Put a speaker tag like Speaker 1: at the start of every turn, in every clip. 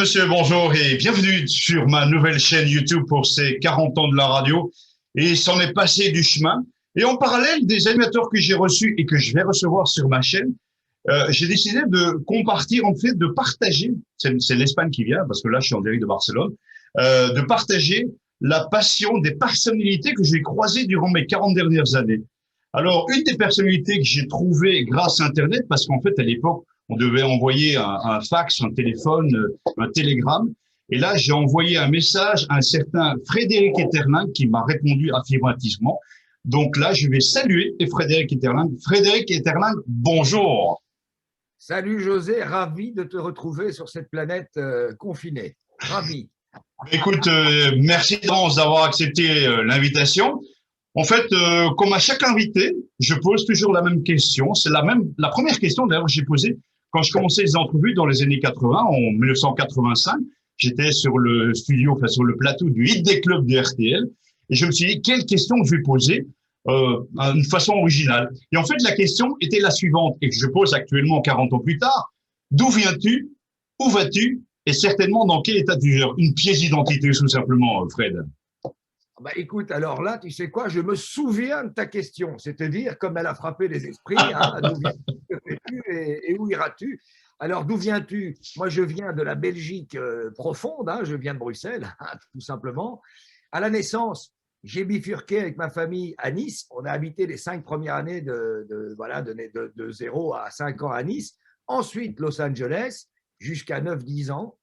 Speaker 1: monsieur, bonjour et bienvenue sur ma nouvelle chaîne YouTube pour ces 40 ans de la radio. Et il s'en est passé du chemin. Et en parallèle des animateurs que j'ai reçus et que je vais recevoir sur ma chaîne, j'ai décidé de compartir, en fait, de partager, c'est l'Espagne qui vient, parce que là je suis en direct de Barcelone, de partager la passion des personnalités que j'ai croisées durant mes 40 dernières années. Alors, une des personnalités que j'ai trouvées grâce à Internet, parce qu'en fait, à l'époque, on devait envoyer un fax, un téléphone, un télégramme. Et là, j'ai envoyé un message à un certain Frédéric Etterling qui m'a répondu affirmativement. Donc là, je vais saluer Frédéric Etterling. Frédéric Etterling, bonjour.
Speaker 2: Salut José, ravi de te retrouver sur cette planète confinée. Ravi.
Speaker 1: Écoute, merci d'avance d'avoir accepté l'invitation. En fait, comme à chaque invité, je pose toujours la même question. C'est la première question d'ailleurs que j'ai posée quand je commençais les entrevues dans les années 80, en 1985. J'étais sur le studio, enfin sur le plateau du Hit des clubs de RTL, et je me suis dit quelle question je vais poser d'une façon originale. Et en fait, la question était la suivante, et que je pose actuellement 40 ans plus tard. D'où viens-tu? Où vas-tu? Et certainement dans quel état tu gères? Une pièce d'identité, tout simplement, Fred.
Speaker 2: Bah, écoute, alors là, tu sais quoi, je me souviens de ta question, c'est-à-dire comme elle a frappé les esprits, hein, d'où viens-tu, que fais-tu et où iras-tu? Alors, d'où viens-tu? Moi, je viens de la Belgique profonde, hein, je viens de Bruxelles, hein, tout simplement. À la naissance, j'ai bifurqué avec ma famille à Nice. On a habité les 5 premières années de 0 à 5 ans à Nice. Ensuite, Los Angeles, jusqu'à 9-10 ans.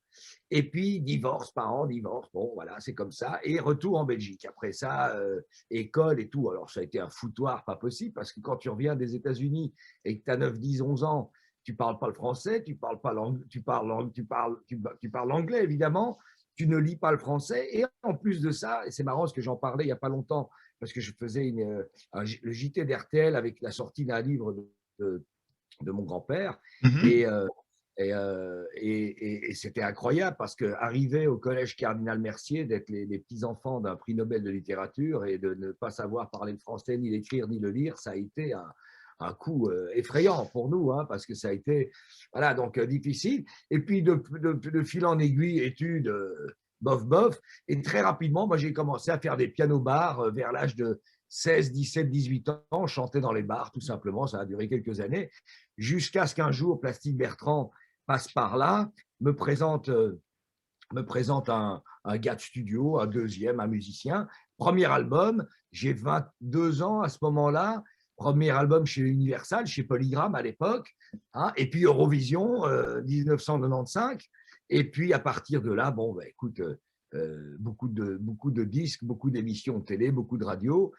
Speaker 2: Et puis, divorce, parents, divorce, bon, voilà, c'est comme ça. Et retour en Belgique. Après ça, école et tout. Alors, ça a été un foutoir pas possible parce que quand tu reviens des États-Unis et que tu as 9, 10, 11 ans, tu ne parles pas le français, tu parles pas l'anglais, tu parles l'anglais, évidemment, tu ne lis pas le français. Et en plus de ça, et c'est marrant parce que j'en parlais il n'y a pas longtemps, parce que je faisais le JT d'RTL avec la sortie d'un livre de mon grand-père. Et c'était incroyable parce qu'arriver au collège Cardinal Mercier, d'être les petits-enfants d'un prix Nobel de littérature et de ne pas savoir parler le français, ni l'écrire, ni le lire, ça a été un coup effrayant pour nous, hein, parce que ça a été voilà, donc, difficile. Et puis, de fil en aiguille, études, bof. Et très rapidement, moi, j'ai commencé à faire des pianos-bars vers l'âge de 16, 17, 18 ans. Je chantais dans les bars, tout simplement. Ça a duré quelques années. Jusqu'à ce qu'un jour, Plastique Bertrand passe par là, me présente un gars de studio, un deuxième, un musicien. Premier album, j'ai 22 ans à ce moment-là. Premier album chez Universal, chez Polygram à l'époque. Hein, et puis Eurovision, 1995. Et puis à partir de là, bon, bah, écoute, beaucoup de disques, beaucoup d'émissions de télé, beaucoup de radio.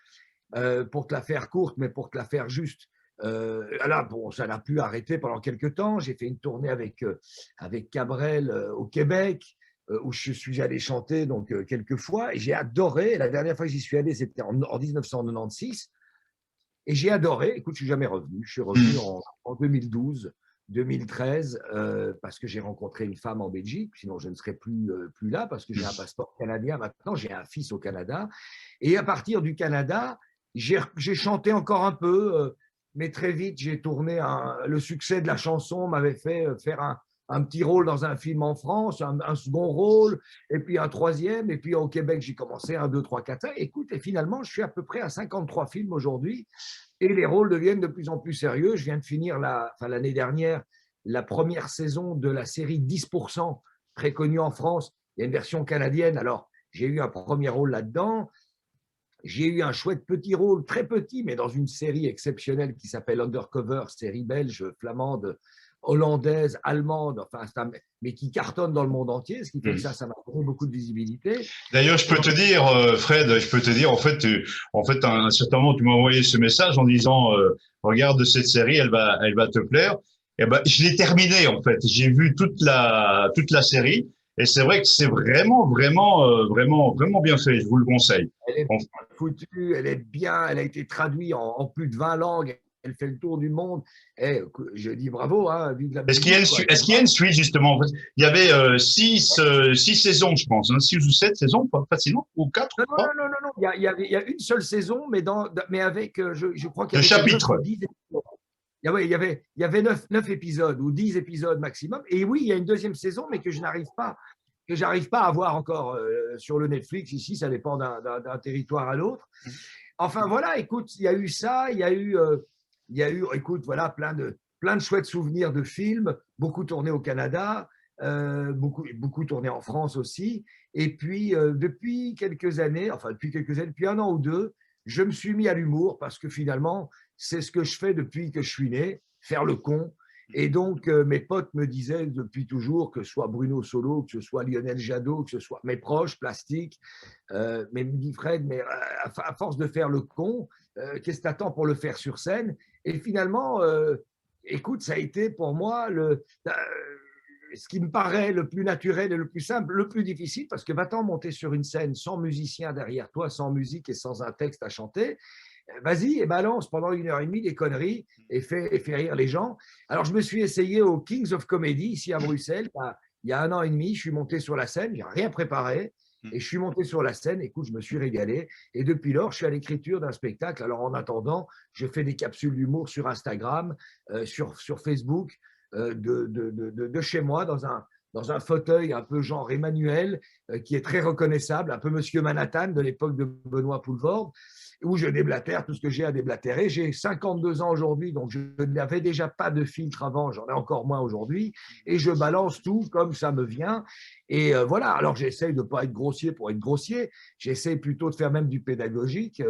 Speaker 2: Pour te la faire courte, mais pour te la faire juste, là, bon, ça n'a plus arrêté pendant quelques temps. J'ai fait une tournée avec Cabrel au Québec, où je suis allé chanter donc quelques fois, et j'ai adoré. La dernière fois que j'y suis allé, c'était en 1996, et j'ai adoré. Écoute, je suis jamais revenu. Je suis revenu en 2012. 2013, parce que j'ai rencontré une femme en Belgique, sinon je ne serais plus là, parce que j'ai un passeport canadien maintenant, j'ai un fils au Canada. Et à partir du Canada, j'ai chanté encore un peu, mais très vite, j'ai tourné. Le succès de la chanson m'avait fait faire un petit rôle dans un film en France, un second rôle, et puis un troisième. Et puis au Québec, j'ai commencé 1, 2, 3, 4, 5. Écoute, et finalement, je suis à peu près à 53 films aujourd'hui, et les rôles deviennent de plus en plus sérieux. Je viens de finir l'année dernière la première saison de la série 10%, très connue en France. Il y a une version canadienne. Alors, j'ai eu un premier rôle là-dedans. J'ai eu un chouette petit rôle, très petit, mais dans une série exceptionnelle qui s'appelle Undercover, série belge, flamande, hollandaise, allemande, enfin, mais qui cartonne dans le monde entier, ce qui fait que ça m'a donné beaucoup de visibilité.
Speaker 1: D'ailleurs, je peux te dire, Fred, je peux te dire, en fait, à un certain moment, tu m'as envoyé ce message en disant, regarde cette série, elle va te plaire. Et ben, je l'ai terminée, en fait. J'ai vu toute la série. Et c'est vrai que c'est vraiment bien fait. Je vous le conseille.
Speaker 2: Elle est foutue, elle est bien, elle a été traduite en plus de 20 langues. Elle fait le tour du monde. Et je dis bravo, hein, vive la Belgique.
Speaker 1: Est-ce qu'il y a une suite, justement? Il y avait 6 saisons, je pense, hein, 6 ou 7 saisons, pas facilement, ou 4.
Speaker 2: Non. Il y a une seule saison, mais avec, je crois qu'il y
Speaker 1: de
Speaker 2: avait
Speaker 1: chapitres.
Speaker 2: 10 épisodes. il y avait 9 épisodes ou 10 épisodes maximum. Et oui, il y a une deuxième saison, mais que j'arrive pas à voir encore sur le Netflix. Ici, ça dépend d'un territoire à l'autre. Enfin, voilà, écoute, il y a eu ça, écoute, voilà, plein de chouettes souvenirs de films, beaucoup tournés au Canada, beaucoup tournés en France aussi. Et puis, depuis quelques années, depuis 1 an ou 2, je me suis mis à l'humour parce que finalement, c'est ce que je fais depuis que je suis né, faire le con. Et donc, mes potes me disaient depuis toujours, que ce soit Bruno Solo, que ce soit Lionel Jadot, que ce soit mes proches, Plastique, mais me dit Fred, mais à force de faire le con, qu'est-ce que tu attends pour le faire sur scène? Et finalement, écoute, ça a été pour moi ce qui me paraît le plus naturel et le plus simple, le plus difficile, parce que va-t'en monter sur une scène sans musicien derrière toi, sans musique et sans un texte à chanter, vas-y et balance pendant 1 heure et demie des conneries et fais rire les gens. Alors, je me suis essayé au Kings of Comedy ici à Bruxelles. Il y a 1 an et demi, je suis monté sur la scène, j'ai rien préparé. Et je suis monté sur la scène, écoute, je me suis régalé. Et depuis lors, je suis à l'écriture d'un spectacle. Alors, en attendant, je fais des capsules d'humour sur Instagram, sur Facebook, de chez moi, dans un fauteuil un peu genre Emmanuel, qui est très reconnaissable, un peu Monsieur Manhattan de l'époque de Benoît Poulvord, où je déblatère tout ce que j'ai à déblatérer. J'ai 52 ans aujourd'hui, donc je n'avais déjà pas de filtre avant, j'en ai encore moins aujourd'hui, et je balance tout comme ça me vient. Et voilà, alors j'essaye de ne pas être grossier pour être grossier, j'essaie plutôt de faire même du pédagogique,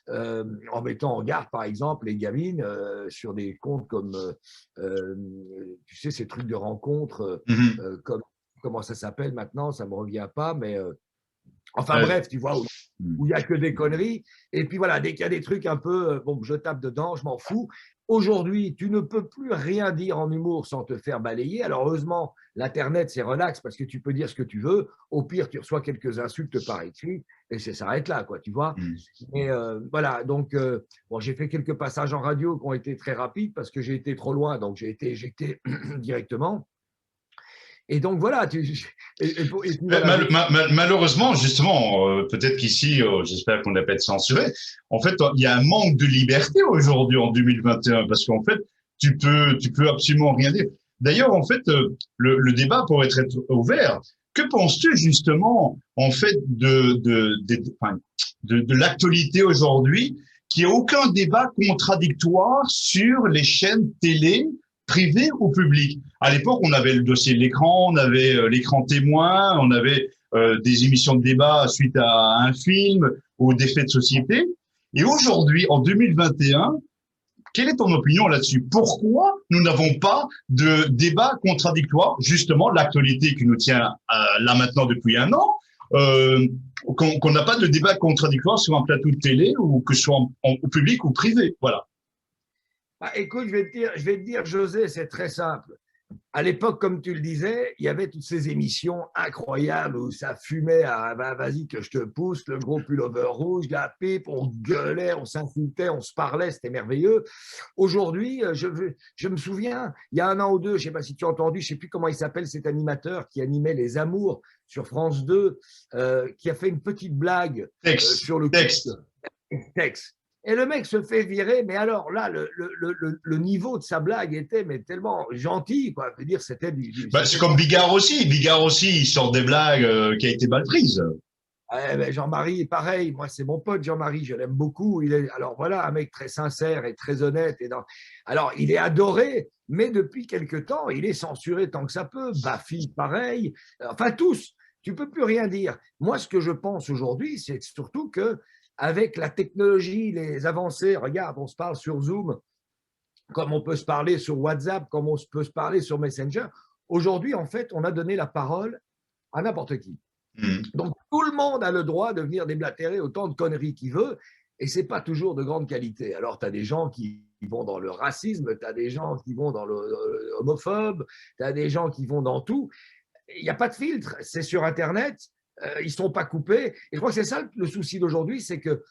Speaker 2: en mettant en garde, par exemple, les gamines sur des comptes comme, tu sais, ces trucs de rencontres, comme, comment ça s'appelle maintenant, ça ne me revient pas, mais enfin bref, tu vois, où il n'y a que des conneries. Et puis voilà, dès qu'il y a des trucs un peu, bon, je tape dedans, je m'en fous. Aujourd'hui, tu ne peux plus rien dire en humour sans te faire balayer. Alors heureusement, l'Internet, c'est relax parce que tu peux dire ce que tu veux. Au pire, tu reçois quelques insultes par écrit et ça s'arrête là, quoi, tu vois. Mais voilà, donc bon, j'ai fait quelques passages en radio qui ont été très rapides parce que j'ai été trop loin, donc j'ai été éjecté directement. Et donc voilà,
Speaker 1: Malheureusement, justement, peut-être qu'ici, j'espère qu'on n'a pas été censuré. En fait, il y a un manque de liberté aujourd'hui en 2021 parce qu'en fait, tu peux absolument rien dire. D'ailleurs, en fait, le débat pourrait être ouvert. Que penses-tu justement, en fait, de l'actualité aujourd'hui, qui a aucun débat contradictoire sur les chaînes télé privées ou publiques? À l'époque, on avait le dossier de l'écran, on avait l'écran témoin, on avait des émissions de débat suite à un film ou des faits de société. Et aujourd'hui, en 2021, quelle est ton opinion là-dessus? Pourquoi nous n'avons pas de débat contradictoire? Justement, l'actualité qui nous tient là maintenant depuis 1 an, qu'on n'a pas de débat contradictoire sur un plateau de télé ou que ce soit au public ou privé. Voilà.
Speaker 2: Ah, écoute, je vais te dire, José, c'est très simple. À l'époque, comme tu le disais, il y avait toutes ces émissions incroyables où ça fumait à vas-y que je te pousse, le gros pullover rouge, la pipe, on gueulait, on s'insultait, on se parlait, c'était merveilleux. Aujourd'hui, je me souviens, il y a 1 an ou 2, je ne sais pas si tu as entendu, je ne sais plus comment il s'appelle cet animateur qui animait Les Amours sur France 2, qui a fait une petite blague sur le
Speaker 1: texte.
Speaker 2: Et le mec se fait virer, mais alors là, le niveau de sa blague était mais tellement gentil, quoi. Je veux dire, c'était
Speaker 1: C'est comme Bigard aussi. Bigard aussi, il sort des blagues qui a été mal prises.
Speaker 2: Jean-Marie, pareil, moi c'est mon pote Jean-Marie, je l'aime beaucoup. Alors voilà, un mec très sincère et très honnête. Alors il est adoré, mais depuis quelque temps, il est censuré tant que ça peut. Baffy, pareil. Enfin tous, tu peux plus rien dire. Moi, ce que je pense aujourd'hui, c'est surtout que avec la technologie, les avancées, regarde, on se parle sur Zoom, comme on peut se parler sur WhatsApp, comme on peut se parler sur Messenger. Aujourd'hui, en fait, on a donné la parole à n'importe qui. Donc, tout le monde a le droit de venir déblatérer autant de conneries qu'il veut, et ce n'est pas toujours de grande qualité. Alors, tu as des gens qui vont dans le racisme, tu as des gens qui vont dans l'homophobe, tu as des gens qui vont dans tout. Il n'y a pas de filtre, c'est sur Internet. Ils ne sont pas coupés. Et je crois que c'est ça le souci d'aujourd'hui, c'est que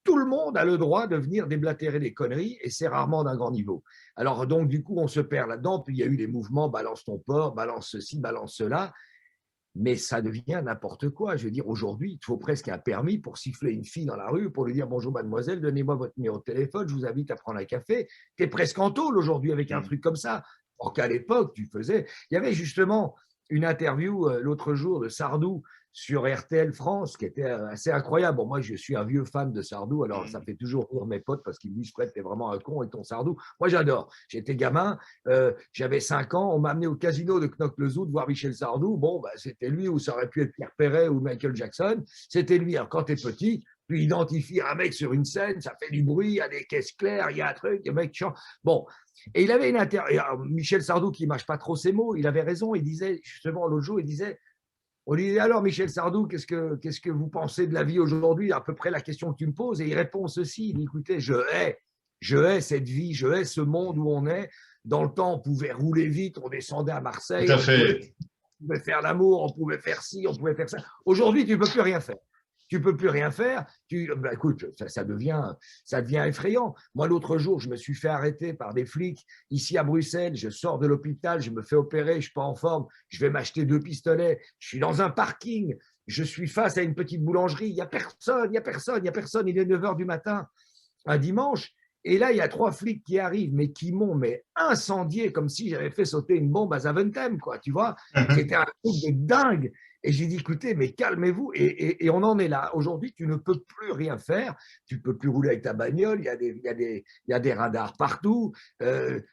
Speaker 2: tout le monde a le droit de venir déblatérer des conneries et c'est rarement d'un grand niveau. Alors donc, du coup, on se perd là-dedans. Puis il y a eu les mouvements balance ton porc, balance ceci, balance cela. mais ça devient n'importe quoi. Je veux dire, aujourd'hui, il faut presque un permis pour siffler une fille dans la rue, pour lui dire bonjour mademoiselle, donnez-moi votre numéro de téléphone, je vous invite à prendre un café. Tu es presque en tôle aujourd'hui avec un truc comme ça. Or qu'à l'époque, tu faisais. Il y avait justement une interview l'autre jour de Sardou sur RTL France qui était assez incroyable. Bon, moi, je suis un vieux fan de Sardou, alors ça fait toujours rire mes potes parce qu'ils me disent Fred, t'es vraiment un con avec ton Sardou. Moi, j'adore. J'étais gamin, j'avais 5 ans, on m'a amené au casino de Knock-le-Zout voir Michel Sardou. Bon, bah, c'était lui, ou ça aurait pu être Pierre Perret ou Michael Jackson. C'était lui. Alors, quand t'es petit, tu identifies un mec sur une scène, ça fait du bruit, il y a des caisses claires, il y a un truc, le mec chante. Bon, et il avait une Michel Sardou qui ne mâche pas trop ses mots, il avait raison, il disait, justement, l'autre jour, il disait, on lui dit alors, Michel Sardou, qu'est-ce que vous pensez de la vie aujourd'hui? À peu près la question que tu me poses. Et il répond ceci, il dit, écoutez, je hais cette vie, je hais ce monde où on est. Dans le temps, on pouvait rouler vite, on descendait à Marseille,
Speaker 1: Tout à fait.
Speaker 2: on pouvait faire l'amour, on pouvait faire ci, on pouvait faire ça. Aujourd'hui, tu ne peux plus rien faire. Tu ne peux plus rien faire. Bah, écoute, ça devient effrayant. Moi, l'autre jour, je me suis fait arrêter par des flics ici à Bruxelles. Je sors de l'hôpital, je me fais opérer, je ne suis pas en forme. Je vais m'acheter 2 pistolets. Je suis dans un parking. Je suis face à une petite boulangerie. Il n'y a personne, il n'y a personne, il n'y a personne. Il est 9 h du matin, un dimanche. Et là, il y a 3 flics qui arrivent, mais qui m'ont incendié comme si j'avais fait sauter une bombe à Zaventem, quoi. Tu vois, c'était un truc de dingue. Et j'ai dit, écoutez, mais calmez-vous. Et on en est là. Aujourd'hui, tu ne peux plus rien faire. Tu ne peux plus rouler avec ta bagnole. Il y a des radars partout.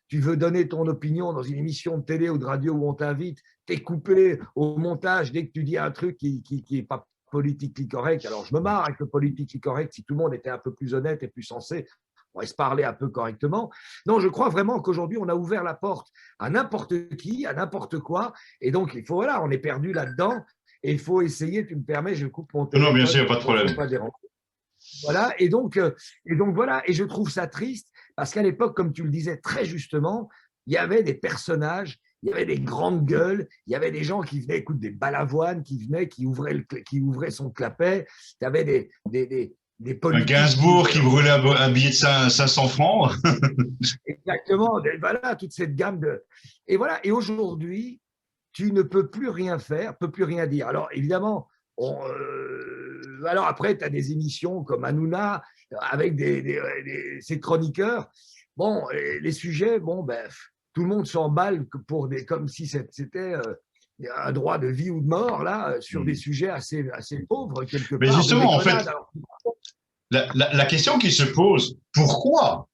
Speaker 2: Tu veux donner ton opinion dans une émission de télé ou de radio où on t'invite. Tu es coupé au montage dès que tu dis un truc qui n'est pas politiquement correct. Alors, je me marre avec le politiquement correct. Si tout le monde était un peu plus honnête et plus sensé, on pourrait se parler un peu correctement. Non, je crois vraiment qu'aujourd'hui, on a ouvert la porte à n'importe qui, à n'importe quoi. Et donc, il faut, voilà, on est perdu là-dedans. Et il faut essayer, tu me permets, je coupe mon téléphone.
Speaker 1: Non, bien sûr, pas de problème.
Speaker 2: Pas voilà, et donc voilà, et je trouve ça triste parce qu'à l'époque, comme tu le disais très justement, il y avait des personnages, il y avait des grandes gueules, il y avait des gens qui venaient, écoute, des balavoines qui venaient, qui ouvraient son clapet, tu avais des
Speaker 1: Un
Speaker 2: politiques.
Speaker 1: Gainsbourg qui brûlait un billet de 500 francs.
Speaker 2: Exactement, voilà, toute cette gamme de. Et voilà, et aujourd'hui, tu ne peux plus rien faire, peux plus rien dire. Alors évidemment, alors après, tu as des émissions comme Hanouna avec ces chroniqueurs. Bon, les sujets, bon, ben, tout le monde s'emballe comme si c'était un droit de vie ou de mort, là, sur des sujets assez pauvres, quelque part.
Speaker 1: Mais justement, en fait, la question qui se pose, pourquoi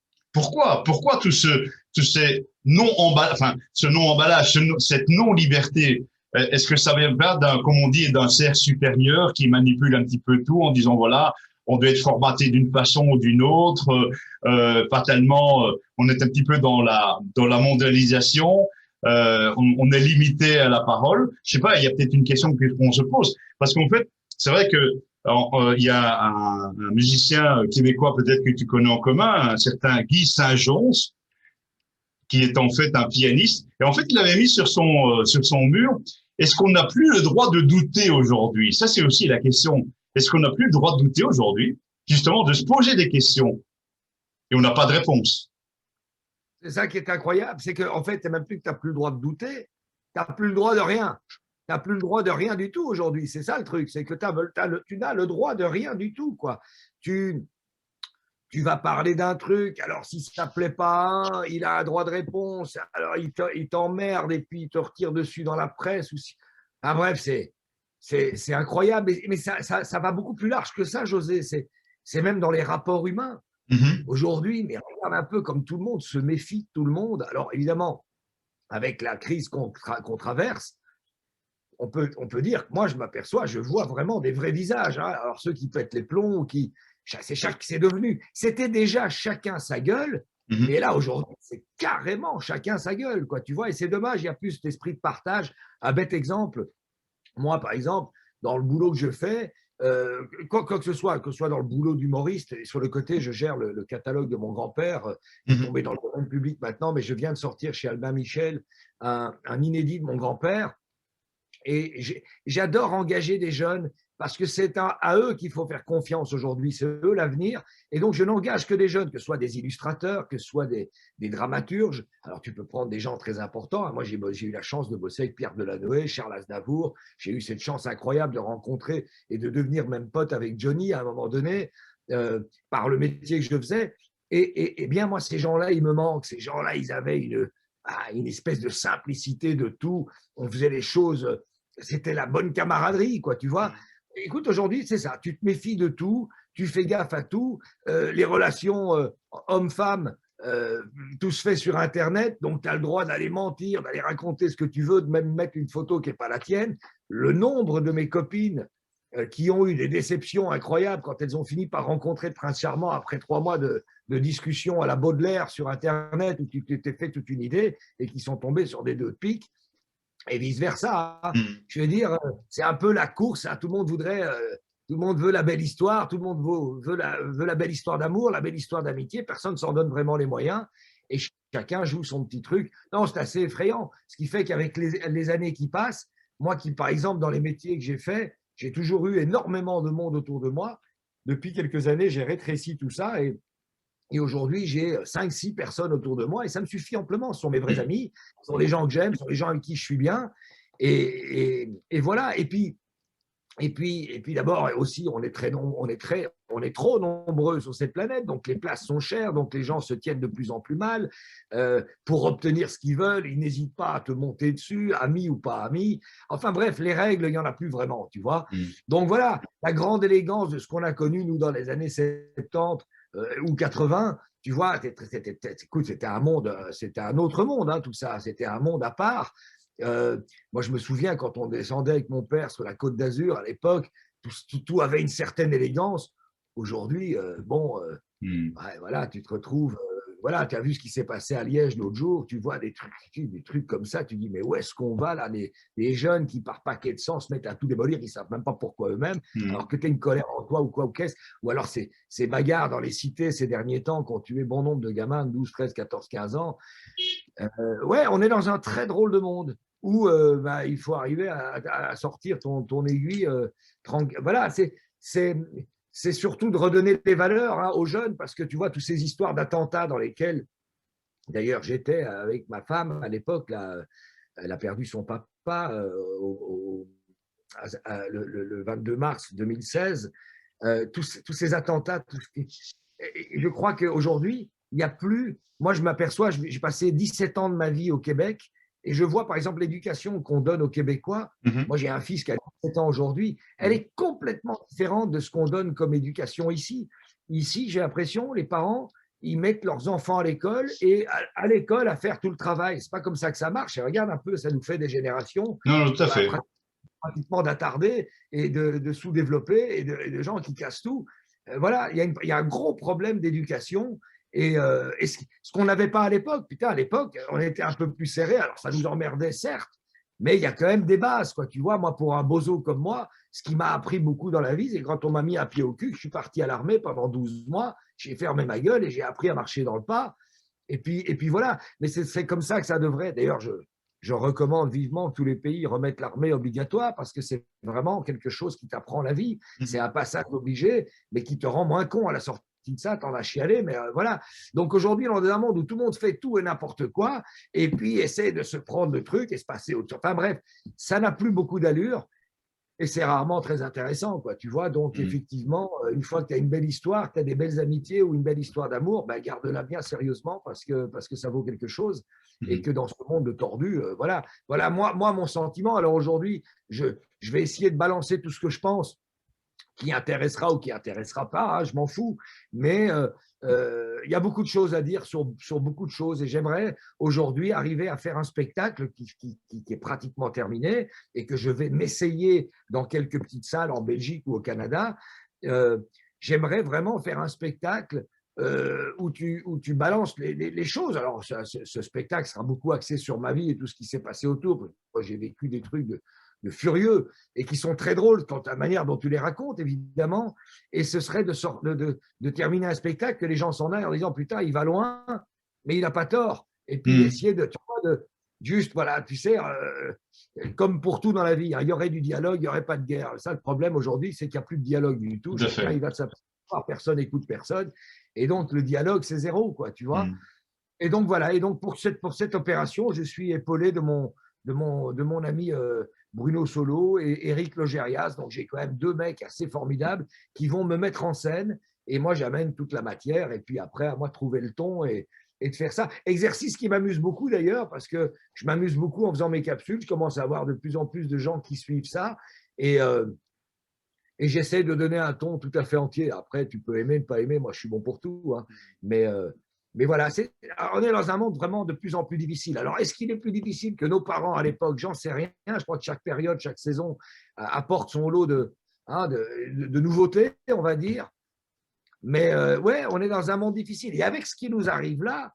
Speaker 1: tout ces ce non-emballage, cette non-liberté, est-ce que ça vient pas comme on dit, d'un cerf supérieur qui manipule un petit peu tout en disant, voilà, on doit être formaté d'une façon ou d'une autre, fatalement, on est un petit peu dans la mondialisation, on est limité à la parole. Je sais pas, il y a peut-être une question qu'on se pose, parce qu'en fait, c'est vrai que il y a un musicien québécois peut-être que tu connais en commun, un certain Guy Saint-Jean, qui est en fait un pianiste. Et en fait, il avait mis sur son mur, est-ce qu'on n'a plus le droit de douter aujourd'hui? Ça, c'est aussi la question. Est-ce qu'on n'a plus le droit de douter aujourd'hui? Justement, de se poser des questions. Et on n'a pas de réponse.
Speaker 2: C'est ça qui est incroyable, c'est qu'en fait, c'est même plus que tu n'as plus le droit de douter, tu n'as plus le droit de rien. Tu n'as plus le droit de rien du tout aujourd'hui. C'est ça le truc, c'est que tu n'as le droit de rien du tout, quoi. Tu vas parler d'un truc, alors si ça ne plaît pas, il a un droit de réponse, alors il t'emmerde et puis il te retire dessus dans la presse. Ah, bref, c'est incroyable, mais ça va beaucoup plus large que ça, José. C'est même dans les rapports humains. Aujourd'hui, mais regarde un peu comme tout le monde se méfie de tout le monde. Alors évidemment, avec la crise qu'on traverse, on peut dire que moi, je m'aperçois, je vois vraiment des vrais visages. Hein. Alors ceux qui pètent les plombs, c'est devenu. C'était déjà chacun sa gueule, mais là aujourd'hui, c'est carrément chacun sa gueule, quoi. Tu vois, et c'est dommage, il n'y a plus cet esprit de partage. Un bête exemple, moi, par exemple, dans le boulot que je fais, quoi que ce soit dans le boulot d'humoriste, et sur le côté, je gère le catalogue de mon grand-père, qui est tombé dans le domaine public maintenant, mais je viens de sortir chez Albin Michel un inédit de mon grand-père. Et j'adore engager des jeunes parce que c'est à eux qu'il faut faire confiance aujourd'hui, c'est eux l'avenir. Et donc, je n'engage que des jeunes, que ce soit des illustrateurs, que ce soit des dramaturges. Alors, tu peux prendre des gens très importants. Moi, j'ai eu la chance de bosser avec Pierre Delanoë, Charles Aznavour. J'ai eu cette chance incroyable de rencontrer et de devenir même pote avec Johnny à un moment donné, par le métier que je faisais. Et bien, moi, ces gens-là, ils me manquent. Ces gens-là, ils avaient une espèce de simplicité de tout. On faisait les choses, c'était la bonne camaraderie, quoi, tu vois. Écoute, aujourd'hui, c'est ça. Tu te méfies de tout, tu fais gaffe à tout. Les relations hommes-femmes, tout se fait sur Internet, donc tu as le droit d'aller mentir, d'aller raconter ce que tu veux, de même mettre une photo qui n'est pas la tienne. Le nombre de mes copines qui ont eu des déceptions incroyables quand elles ont fini par rencontrer le prince charmant après 3 mois de discussion à la Baudelaire sur Internet où tu t'es fait toute une idée et qui sont tombées sur des 2 de pique et vice-versa. Je veux dire, c'est un peu la course. Tout le monde voudrait, tout le monde veut la belle histoire, tout le monde veut la belle histoire d'amour, la belle histoire d'amitié. Personne ne s'en donne vraiment les moyens et chacun joue son petit truc. Non, c'est assez effrayant. Ce qui fait qu'avec les années qui passent, moi qui, par exemple, dans les métiers que j'ai faits, j'ai toujours eu énormément de monde autour de moi. Depuis quelques années, j'ai rétréci tout ça et aujourd'hui, j'ai 5-6 personnes autour de moi et ça me suffit amplement. Ce sont mes vrais amis, ce sont les gens que j'aime, ce sont les gens avec qui je suis bien. Et voilà. Et puis d'abord aussi, on est trop nombreux sur cette planète, donc les places sont chères, donc les gens se tiennent de plus en plus mal. Pour obtenir ce qu'ils veulent, ils n'hésitent pas à te monter dessus, amis ou pas amis. Enfin bref, les règles, il n'y en a plus vraiment, tu vois. Donc voilà, la grande élégance de ce qu'on a connu, nous, dans les années 70 ou 80, tu vois, écoute, c'était un autre monde, hein, tout ça, c'était un monde à part. Moi, je me souviens quand on descendait avec mon père sur la Côte d'Azur à l'époque, tout avait une certaine élégance. Aujourd'hui, ouais, voilà, tu te retrouves, voilà, tu as vu ce qui s'est passé à Liège l'autre jour, tu vois des trucs comme ça, tu dis, mais où est-ce qu'on va là, les jeunes qui par paquet de sang se mettent à tout démolir, ils ne savent même pas pourquoi eux-mêmes, alors que tu as une colère en toi ou quoi, ou qu'est-ce, ou alors ces bagarres dans les cités ces derniers temps qui ont tué bon nombre de gamins de 12, 13, 14, 15 ans. Ouais, on est dans un très drôle de monde où il faut arriver à sortir ton aiguille. Voilà, c'est surtout de redonner des valeurs, hein, aux jeunes, parce que tu vois, toutes ces histoires d'attentats dans lesquels, d'ailleurs, j'étais avec ma femme à l'époque, là, elle a perdu son papa le 22 mars 2016, tous ces attentats, je crois qu'aujourd'hui, il n'y a plus. Moi, je m'aperçois, j'ai passé 17 ans de ma vie au Québec et je vois, par exemple, l'éducation qu'on donne aux Québécois. Moi, j'ai un fils qui a 17 ans aujourd'hui. Elle est complètement différente de ce qu'on donne comme éducation ici. Ici, j'ai l'impression, les parents, ils mettent leurs enfants à l'école et à l'école à faire tout le travail. C'est pas comme ça que ça marche. Et regarde un peu, ça nous fait des générations
Speaker 1: Non, tout à fait.
Speaker 2: pratiquement d'attardés et de sous-développés et de gens qui cassent tout. Voilà, il y a un gros problème d'éducation. Et ce qu'on n'avait pas à l'époque, putain, à l'époque, on était un peu plus serré, alors ça nous emmerdait, certes, mais il y a quand même des bases, quoi. Tu vois, moi, pour un bozo comme moi, ce qui m'a appris beaucoup dans la vie, c'est quand on m'a mis un pied au cul, que je suis parti à l'armée pendant 12 mois, j'ai fermé ma gueule et j'ai appris à marcher dans le pas. Et puis voilà, mais c'est comme ça que ça devrait. D'ailleurs, je recommande vivement que tous les pays remettent l'armée obligatoire parce que c'est vraiment quelque chose qui t'apprend la vie. C'est un passage obligé, mais qui te rend moins con à la sortie de ça, t'en as chialé, mais voilà. Donc aujourd'hui, on est dans un monde où tout le monde fait tout et n'importe quoi, et puis essaie de se prendre le truc et se passer autre chose. Enfin bref, ça n'a plus beaucoup d'allure. Et c'est rarement très intéressant, quoi, tu vois. Donc, effectivement, une fois que tu as une belle histoire, tu as des belles amitiés ou une belle histoire d'amour, ben, garde-la bien sérieusement parce que ça vaut quelque chose. Et que dans ce monde de tordu, voilà, moi, mon sentiment. Alors aujourd'hui, je vais essayer de balancer tout ce que je pense qui intéressera ou qui intéressera pas, hein, je m'en fous. Mais il y a beaucoup de choses à dire sur beaucoup de choses. Et j'aimerais aujourd'hui arriver à faire un spectacle qui est pratiquement terminé et que je vais m'essayer dans quelques petites salles en Belgique ou au Canada. J'aimerais vraiment faire un spectacle où tu balances les choses. Alors, ce spectacle sera beaucoup axé sur ma vie et tout ce qui s'est passé autour. Moi, j'ai vécu des trucs de furieux et qui sont très drôles quant à la manière dont tu les racontes, évidemment. Et ce serait de terminer un spectacle que les gens s'en aillent en disant putain, il va loin, mais il n'a pas tort. Et puis essayer Juste, voilà, tu sais, comme pour tout dans la vie, hein, il y aurait du dialogue, il n'y aurait pas de guerre. Ça, le problème aujourd'hui, c'est qu'il n'y a plus de dialogue du tout.
Speaker 1: Tout à
Speaker 2: Chacun,
Speaker 1: fait.
Speaker 2: il va de sa part, personne n'écoute personne. Et donc, le dialogue, c'est zéro, quoi, tu vois.
Speaker 1: Mm.
Speaker 2: Et donc, voilà. Et donc, pour cette opération, je suis épaulé de mon ami Bruno Solo et Eric Logérias. Donc, j'ai quand même deux mecs assez formidables qui vont me mettre en scène. Et moi, j'amène toute la matière. Et puis après, à moi de trouver le ton et de faire ça. Exercice qui m'amuse beaucoup d'ailleurs, parce que je m'amuse beaucoup en faisant mes capsules. Je commence à avoir de plus en plus de gens qui suivent ça. Et, euh, et j'essaie de donner un ton tout à fait entier. Après, tu peux aimer, ne pas aimer. Moi, je suis bon pour tout. Hein. Mais, euh, mais voilà, on est dans un monde vraiment de plus en plus difficile. Alors, est-ce qu'il est plus difficile que nos parents à l'époque? J'en sais rien. Je crois que chaque période, chaque saison apporte son lot de nouveautés, on va dire. Mais ouais, on est dans un monde difficile. Et avec ce qui nous arrive là,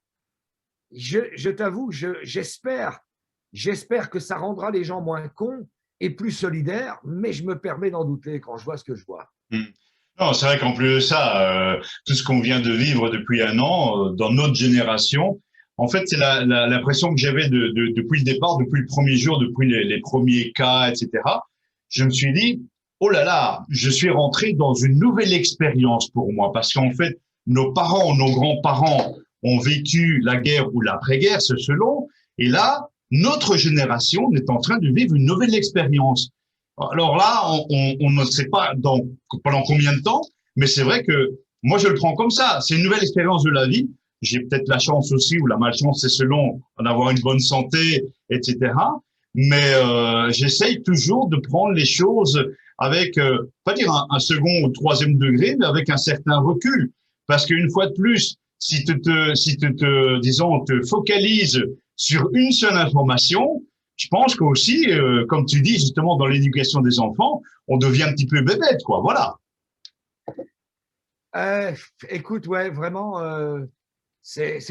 Speaker 2: je t'avoue, j'espère que ça rendra les gens moins cons et plus solidaires, mais je me permets d'en douter quand je vois ce que je vois.
Speaker 1: Mm. Non, c'est vrai qu'en plus de ça, tout ce qu'on vient de vivre depuis un an, dans notre génération, en fait, c'est l'impression que j'avais depuis le départ, depuis le premier jour, depuis les premiers cas, etc. Je me suis dit, oh là là, je suis rentré dans une nouvelle expérience pour moi, parce qu'en fait, nos parents, nos grands-parents ont vécu la guerre ou l'après-guerre, c'est selon, et là, notre génération est en train de vivre une nouvelle expérience. Alors là, on ne sait pas pendant combien de temps, mais c'est vrai que moi, je le prends comme ça. C'est une nouvelle expérience de la vie. J'ai peut-être la chance aussi, ou la malchance, c'est selon d'avoir une bonne santé, etc. Mais j'essaye toujours de prendre les choses avec, pas dire un second ou troisième degré, mais avec un certain recul. Parce qu'une fois de plus, disons, te focalises sur une seule information, je pense qu'aussi, comme tu dis justement dans l'éducation des enfants, on devient un petit peu bébête, quoi. Voilà.
Speaker 2: Euh, Écoute, ouais, vraiment,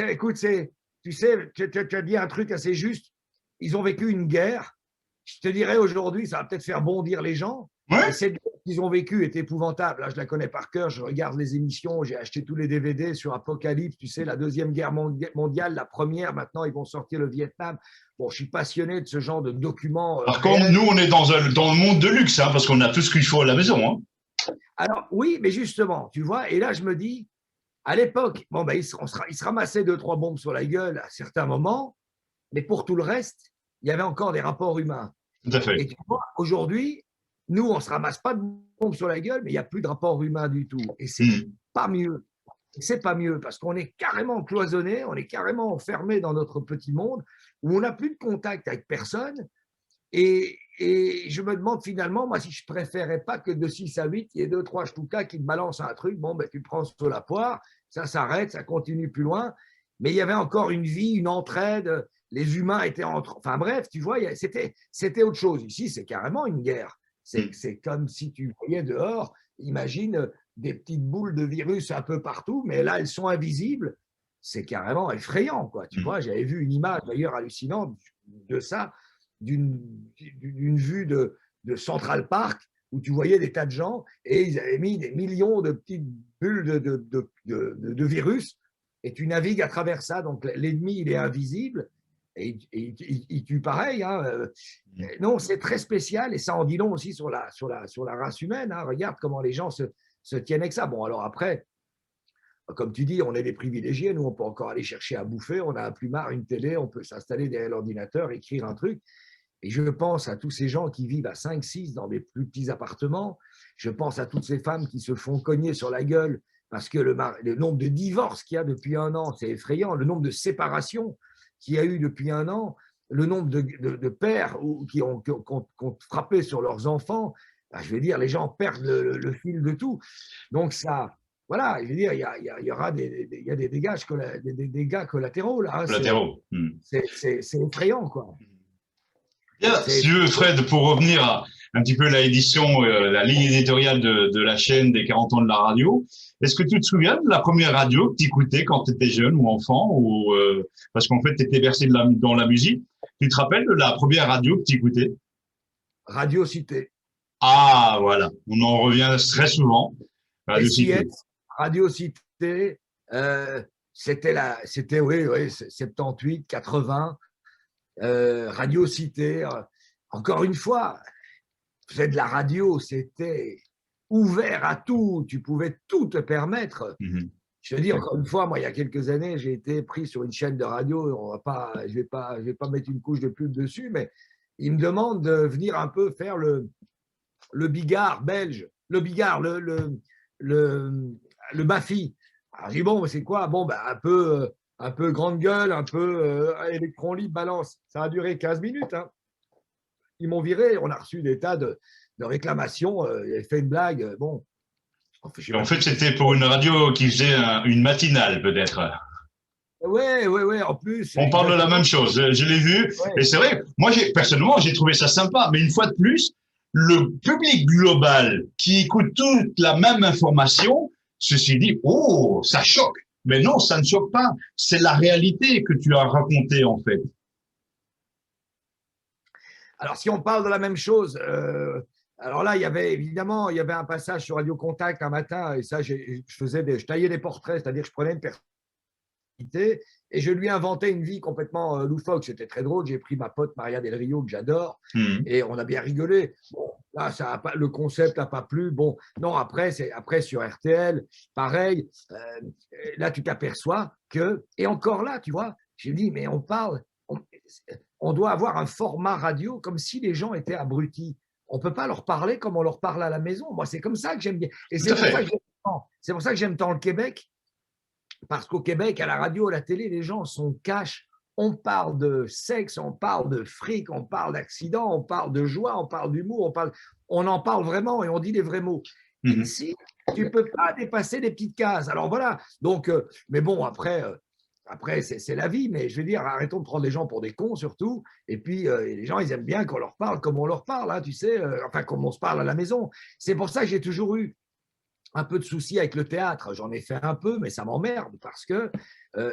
Speaker 2: écoute, tu sais, tu as dit un truc assez juste. Ils ont vécu une guerre. Je te dirais aujourd'hui, ça va peut-être faire bondir les gens, mais
Speaker 1: Ouais.
Speaker 2: cette guerre qu'ils ont vécue est épouvantable. Là, je la connais par cœur, je regarde les émissions, j'ai acheté tous les DVD sur Apocalypse, tu sais, la Deuxième Guerre mondiale, la première, maintenant ils vont sortir le Vietnam. Bon, je suis passionné de ce genre de documents
Speaker 1: Par contre,
Speaker 2: réels.
Speaker 1: nous, on est dans le monde de luxe, hein, parce qu'on a tout ce qu'il faut à la maison. Hein.
Speaker 2: Alors, oui, mais justement, tu vois, et là, je me dis, à l'époque, bon, ben, il se ramassait deux, trois bombes sur la gueule à certains moments, mais pour tout le reste, il y avait encore des rapports humains.
Speaker 1: Tout à
Speaker 2: Et
Speaker 1: fait.
Speaker 2: tu vois, aujourd'hui, nous, on ne se ramasse pas de bombes sur la gueule, mais il n'y a plus de rapport humain du tout. Et c'est
Speaker 1: Hmm.
Speaker 2: pas mieux. C'est pas mieux parce qu'on est carrément cloisonné, on est carrément enfermé dans notre petit monde où on n'a plus de contact avec personne. Et je me demande finalement, moi, si je préférais pas que de 6 à 8, il y ait deux, trois ch'toukas qui te balancent un truc. Bon, ben, tu prends sur la poire, ça s'arrête, ça continue plus loin. Mais il y avait encore une vie, une entraide. Les humains étaient entre. Enfin bref, tu vois, c'était autre chose. Ici, c'est carrément une guerre.
Speaker 1: Hmm.
Speaker 2: C'est comme si tu voyais dehors, imagine des petites boules de virus un peu partout, mais là, elles sont invisibles. C'est carrément effrayant, quoi. Tu
Speaker 1: Hmm.
Speaker 2: vois, j'avais vu une image d'ailleurs hallucinante de ça d'une vue de Central Park où tu voyais des tas de gens et ils avaient mis des millions de petites bulles de virus et tu navigues à travers ça. Donc l'ennemi, il est invisible et il tue pareil. Hein. Non, c'est très spécial et ça en dit long aussi sur la race humaine. Hein. Regarde comment les gens se tiennent avec ça. Bon, alors après, comme tu dis, on est des privilégiés. Nous, on peut encore aller chercher à bouffer. On a un plumard, une télé, on peut s'installer derrière l'ordinateur, écrire un truc. Et je pense à tous ces gens qui vivent à 5, 6 dans des plus petits appartements. Je pense à toutes ces femmes qui se font cogner sur la gueule parce que le nombre de divorces qu'il y a depuis un an, c'est effrayant. Le nombre de séparations qu'il y a eu depuis un an, le nombre de pères qui ont frappé sur leurs enfants. Ben, je veux dire, les gens perdent le fil de tout. Donc ça, voilà, je veux dire, il y aura il y a des dégâts collatéraux là. Hein.
Speaker 1: Collatéraux. Hmm.
Speaker 2: C'est effrayant, quoi.
Speaker 1: Bien, si
Speaker 2: C'est
Speaker 1: tu veux, Fred, pour revenir à un petit peu à l'édition, la ligne éditoriale de la chaîne des 40 ans de la radio, est-ce que tu te souviens de la première radio que tu écoutais quand tu étais jeune ou enfant, ou parce qu'en fait, tu étais versé dans la musique. Tu te rappelles de la première radio que tu écoutais?
Speaker 2: Radio Cité.
Speaker 1: Ah, voilà, on en revient très souvent. Radio Cité.
Speaker 2: SIS, Radio Cité, c'était oui, 78, 80. Radio Cité. Encore une fois, de la radio, c'était ouvert à tout. Tu pouvais tout te permettre.
Speaker 1: Mhm.
Speaker 2: Je te dis encore une fois, moi, il y a quelques années, j'ai été pris sur une chaîne de radio. Je vais pas mettre une couche de pub dessus, mais ils me demandent de venir un peu faire le Bigard belge, le Bigard, le Bafi. Alors, je dis, bon, c'est quoi? Bon, ben, un peu grande gueule, un peu électron libre, balance. Ça a duré 15 minutes. Hein. Ils m'ont viré. On a reçu des tas de réclamations. Ils avaient fait une blague. Bon.
Speaker 1: En fait, c'était pour une radio qui faisait une matinale, peut-être.
Speaker 2: Oui, en plus.
Speaker 1: On parle de la même chose. Je l'ai vu. Ouais. Et c'est vrai, moi, personnellement, j'ai trouvé ça sympa. Mais une fois de plus, le public global qui écoute toute la même information, ceci dit, oh, ça choque. Mais non, ça ne choque pas. C'est la réalité que tu as racontée, en fait.
Speaker 2: Alors, si on parle de la même chose, alors là, il y avait un passage sur Radio Contact un matin, et ça, je taillais des portraits, c'est-à-dire que je prenais une personnalité et je lui inventais une vie complètement loufoque. C'était très drôle. J'ai pris ma pote Maria Del Rio, que j'adore, et on a bien rigolé. Bon, là, le concept n'a pas plu. Bon, non, après sur RTL, pareil. Là, tu t'aperçois que, et encore là, tu vois, j'ai dit, mais on doit avoir un format radio comme si les gens étaient abrutis. On ne peut pas leur parler comme on leur parle à la maison. Moi, c'est comme ça que j'aime bien. Et c'est pour ça que j'aime tant le Québec, parce qu'au Québec, à la radio, à la télé, les gens sont cash. On parle de sexe, on parle de fric, on parle d'accident, on parle de joie, on parle d'humour, on en parle vraiment et on dit les vrais mots. Ici, tu ne peux pas dépasser les petites cases. Alors voilà. Donc, mais bon, après, c'est la vie, mais je veux dire, arrêtons de prendre les gens pour des cons surtout. Et puis, les gens, ils aiment bien qu'on leur parle comme on leur parle, hein, tu sais, enfin, comme on se parle à la maison. C'est pour ça que j'ai toujours eu un peu de soucis avec le théâtre. J'en ai fait un peu, mais ça m'emmerde parce qu'il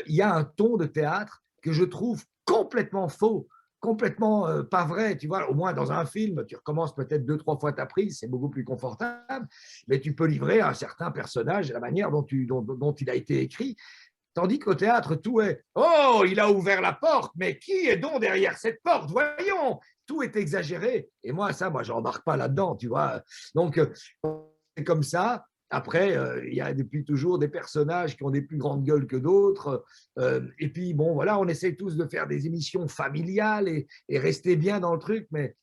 Speaker 2: y a un ton de théâtre que je trouve complètement faux, complètement pas vrai. Tu vois, au moins dans un film, tu recommences peut-être 2-3 fois ta prise, c'est beaucoup plus confortable, mais tu peux livrer un certain personnage la manière dont il a été écrit. Tandis qu'au théâtre, tout est « Oh, il a ouvert la porte, mais qui est donc derrière cette porte? Voyons !» Tout est exagéré. Et moi, je n'embarque pas là-dedans, tu vois. Donc, c'est comme ça. Après, il y a depuis toujours des personnages qui ont des plus grandes gueules que d'autres. Et puis, bon, voilà, on essaie tous de faire des émissions familiales et rester bien dans le truc, mais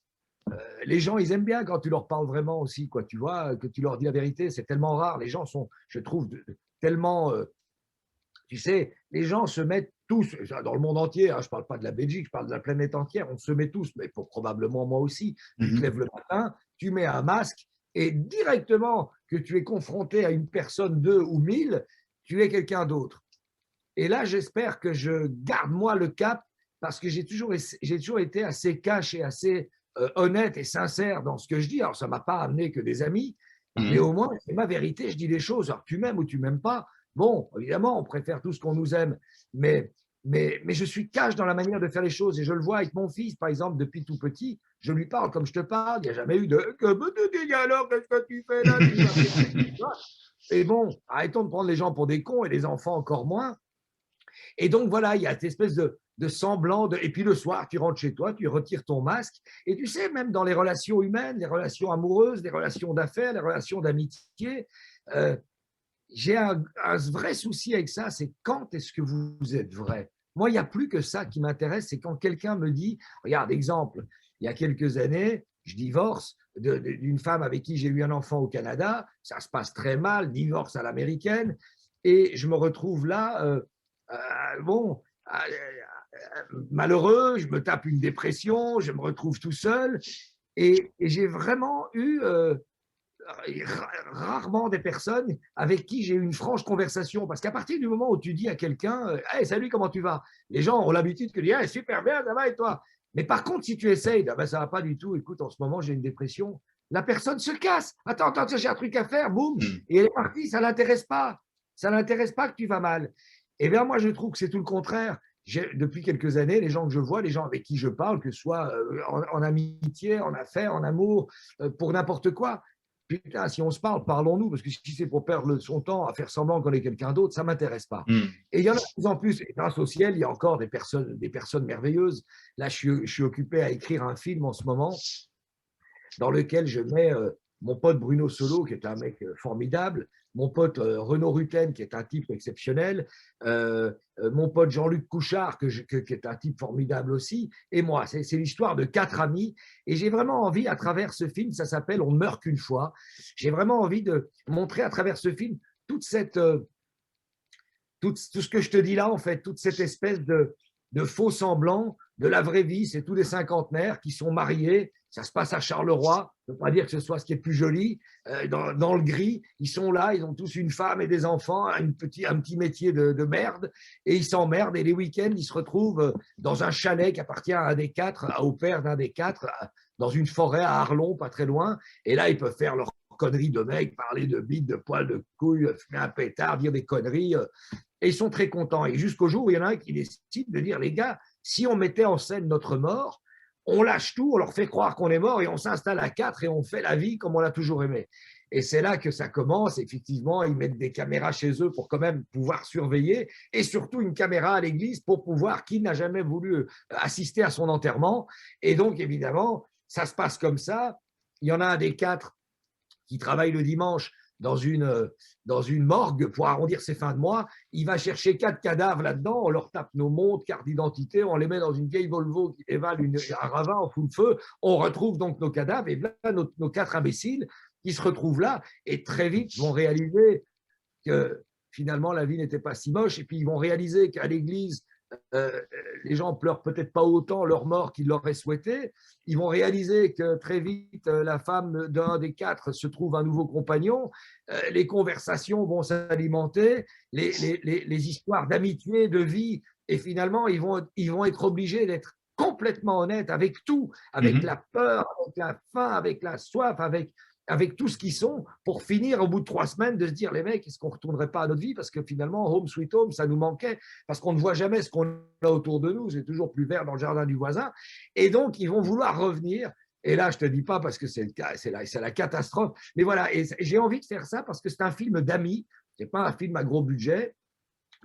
Speaker 2: les gens, ils aiment bien quand tu leur parles vraiment aussi, quoi. Tu vois, que tu leur dis la vérité. C'est tellement rare. Les gens sont, je trouve, tellement… tu sais, les gens se mettent tous, dans le monde entier, hein, je ne parle pas de la Belgique, je parle de la planète entière, on se met tous, mais probablement moi aussi, tu te lèves le matin, tu mets un masque et directement que tu es confronté à une personne, 2 ou 1000, tu es quelqu'un d'autre. Et là, j'espère que je garde moi le cap parce que j'ai toujours été assez cash et assez honnête et sincère dans ce que je dis. Alors, ça ne m'a pas amené que des amis, mais au moins, c'est ma vérité, je dis les choses. Alors, tu m'aimes ou tu ne m'aimes pas. Bon, évidemment, on préfère tout ce qu'on nous aime, mais je suis cash dans la manière de faire les choses et je le vois avec mon fils, par exemple, depuis tout petit, je lui parle comme je te parle, il n'y a jamais eu de « alors, qu'est-ce que tu fais là ?» Et bon, arrêtons de prendre les gens pour des cons et les enfants encore moins. Et donc, voilà, il y a cette espèce de semblant. Et puis le soir, tu rentres chez toi, tu retires ton masque. Et tu sais, même dans les relations humaines, les relations amoureuses, les relations d'affaires, les relations d'amitié, j'ai un vrai souci avec ça, c'est quand est-ce que vous êtes vrai? Moi, il n'y a plus que ça qui m'intéresse, c'est quand quelqu'un me dit, regarde, exemple, il y a quelques années, je divorce d'une femme avec qui j'ai eu un enfant au Canada, ça se passe très mal, divorce à l'américaine, et je me retrouve là, malheureux, je me tape une dépression, je me retrouve tout seul, et j'ai vraiment eu… rarement des personnes avec qui j'ai eu une franche conversation. Parce qu'à partir du moment où tu dis à quelqu'un « Hey, salut, comment tu vas ?» Les gens ont l'habitude de dire hey, « Super bien, ça va et toi ?» Mais par contre, si tu essayes, ben, ça ne va pas du tout. Écoute, en ce moment, j'ai une dépression. La personne se casse. Attends, j'ai un truc à faire, boum. Et elle est partie, ça ne l'intéresse pas. Ça ne l'intéresse pas que tu vas mal. Et bien, moi, je trouve que c'est tout le contraire. Depuis quelques années, les gens que je vois, les gens avec qui je parle, que ce soit en amitié, en affaires, en amour, pour n'importe quoi, putain, si on se parle, parlons-nous, parce que si c'est pour perdre son temps à faire semblant qu'on est quelqu'un d'autre, ça ne m'intéresse pas. Et il y en a de plus en plus, et grâce au ciel, il y a encore des personnes merveilleuses. Là, je suis occupé à écrire un film en ce moment dans lequel je mets mon pote Bruno Solo, qui est un mec formidable, mon pote Renaud Rutten, qui est un type exceptionnel, mon pote Jean-Luc Couchard, qui est un type formidable aussi, et moi. C'est l'histoire de 4 amis. Et j'ai vraiment envie, à travers ce film, ça s'appelle On ne meurt qu'une fois, j'ai vraiment envie de montrer à travers ce film toute cette, tout ce que je te dis là, en fait, toute cette espèce de faux semblant de la vraie vie. C'est tous les cinquantenaires qui sont mariés. Ça se passe à Charleroi. Je ne veux pas dire que ce soit ce qui est plus joli. Dans le gris, ils sont là, ils ont tous une femme et des enfants, un petit métier de merde, et ils s'emmerdent. Et les week-ends, ils se retrouvent dans un chalet qui appartient à un des 4, au père d'un des 4, dans une forêt à Arlon, pas très loin. Et là, ils peuvent faire leur conneries de mecs, parler de bites, de poils, de couilles, fumer un pétard, dire des conneries. Et ils sont très contents. Et jusqu'au jour où il y en a un qui décide de dire, les gars, si on mettait en scène notre mort, on lâche tout, on leur fait croire qu'on est mort et on s'installe à 4 et on fait la vie comme on l'a toujours aimé. Et c'est là que ça commence. Effectivement, ils mettent des caméras chez eux pour quand même pouvoir surveiller, et surtout une caméra à l'église pour pouvoir, qui n'a jamais voulu assister à son enterrement. Et donc, évidemment, ça se passe comme ça. Il y en a un des 4 qui travaille le dimanche dans une morgue pour arrondir ses fins de mois. Il va chercher 4 cadavres là-dedans, on leur tape nos montres, cartes d'identité, on les met dans une vieille Volvo qui dévale un ravin en full feu, on retrouve donc nos cadavres, et là, nos 4 imbéciles qui se retrouvent là, et très vite vont réaliser que finalement la vie n'était pas si moche, et puis ils vont réaliser qu'à l'église, les gens pleurent peut-être pas autant leur mort qu'ils l'auraient souhaité. Ils vont réaliser que très vite, la femme d'un des 4 se trouve un nouveau compagnon. Les conversations vont s'alimenter, les histoires d'amitié, de vie, et finalement, ils vont être obligés d'être complètement honnêtes avec tout, avec la peur, avec la faim, avec la soif, avec tout ce qu'ils sont, pour finir au bout de 3 semaines de se dire, les mecs, est-ce qu'on ne retournerait pas à notre vie, parce que finalement, home sweet home, ça nous manquait, parce qu'on ne voit jamais ce qu'on a autour de nous, c'est toujours plus vert dans le jardin du voisin, et donc ils vont vouloir revenir. Et là, je ne te dis pas parce que c'est la catastrophe, mais voilà, et j'ai envie de faire ça parce que c'est un film d'amis, ce n'est pas un film à gros budget,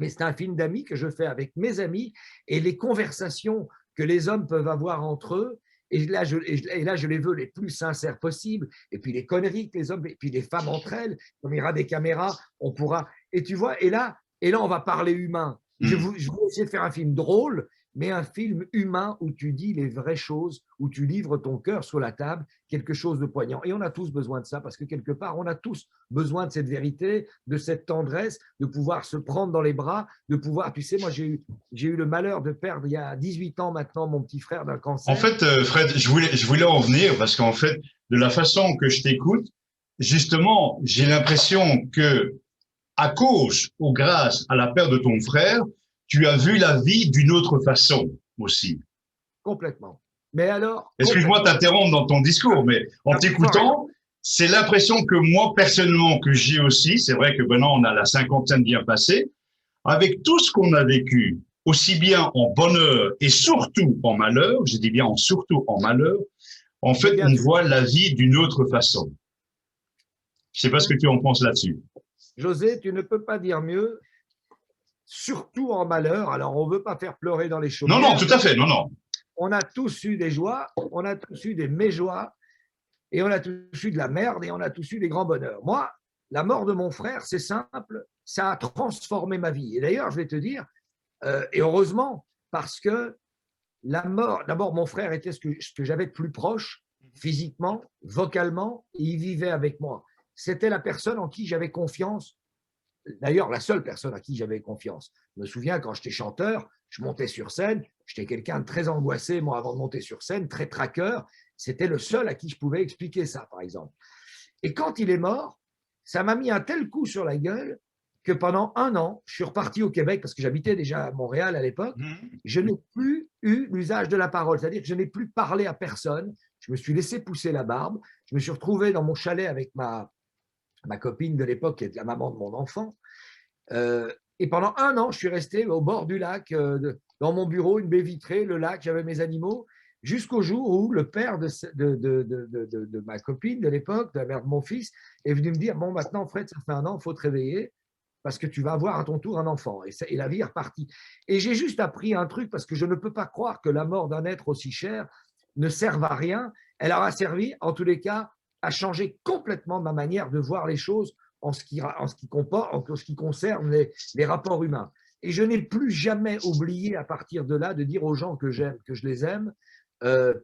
Speaker 2: mais c'est un film d'amis que je fais avec mes amis, et les conversations que les hommes peuvent avoir entre eux, et là, je les veux les plus sincères possibles. Et puis les conneries que les hommes, et puis les femmes entre elles, comme il y aura des caméras, on pourra. Et tu vois, et là on va parler humain. Je vais essayer de faire un film drôle, mais un film humain où tu dis les vraies choses, où tu livres ton cœur sur la table, quelque chose de poignant. Et on a tous besoin de ça, parce que quelque part, on a tous besoin de cette vérité, de cette tendresse, de pouvoir se prendre dans les bras, de pouvoir, tu sais, moi j'ai eu le malheur de perdre il y a 18 ans maintenant mon petit frère d'un cancer.
Speaker 1: En fait, Fred, je voulais en venir parce qu'en fait, de la façon que je t'écoute, justement, j'ai l'impression que, à cause ou grâce à la perte de ton frère, tu as vu la vie d'une autre façon aussi.
Speaker 2: Complètement. Mais alors.
Speaker 1: Excuse-moi de t'interrompre dans ton discours, mais en t'écoutant, c'est l'impression que moi, personnellement, que j'ai aussi. C'est vrai que maintenant, on a la cinquantaine bien passée. Avec tout ce qu'on a vécu, aussi bien en bonheur et surtout en malheur, je dis bien surtout en malheur, en fait, on voit la vie d'une autre façon. Je ne sais pas ce que tu en penses là-dessus.
Speaker 2: José, tu ne peux pas dire mieux, surtout en malheur. Alors, on ne veut pas faire pleurer dans les chaumières.
Speaker 1: Non, tout à fait, non.
Speaker 2: On a tous eu des joies, on a tous eu des méjoies, et on a tous eu de la merde, et on a tous eu des grands bonheurs. Moi, la mort de mon frère, c'est simple, ça a transformé ma vie. Et d'ailleurs, je vais te dire, et heureusement, parce que la mort, d'abord, mon frère était ce que j'avais de plus proche, physiquement, vocalement, et il vivait avec moi. C'était la personne en qui j'avais confiance, d'ailleurs la seule personne à qui j'avais confiance. Je me souviens quand j'étais chanteur, je montais sur scène, j'étais quelqu'un de très angoissé, moi, avant de monter sur scène, très traqueur, c'était le seul à qui je pouvais expliquer ça, par exemple. Et quand il est mort, ça m'a mis un tel coup sur la gueule que pendant 1 an, je suis reparti au Québec, parce que j'habitais déjà à Montréal à l'époque, je n'ai plus eu l'usage de la parole, c'est-à-dire que je n'ai plus parlé à personne, je me suis laissé pousser la barbe, je me suis retrouvé dans mon chalet avec ma copine de l'époque, qui est la maman de mon enfant, et pendant 1 an, je suis resté au bord du lac, dans mon bureau, une baie vitrée, le lac, j'avais mes animaux, jusqu'au jour où le père de ma copine de l'époque, de la mère de mon fils, est venu me dire, bon, maintenant, Fred, ça fait un an, il faut te réveiller parce que tu vas avoir à ton tour un enfant. Et la vie est repartie. Et j'ai juste appris un truc parce que je ne peux pas croire que la mort d'un être aussi cher ne serve à rien. Elle aura servi, en tous les cas, à changer complètement ma manière de voir les choses en ce qui concerne les rapports humains. Et je n'ai plus jamais oublié à partir de là de dire aux gens que j'aime, que je les aime. Euh,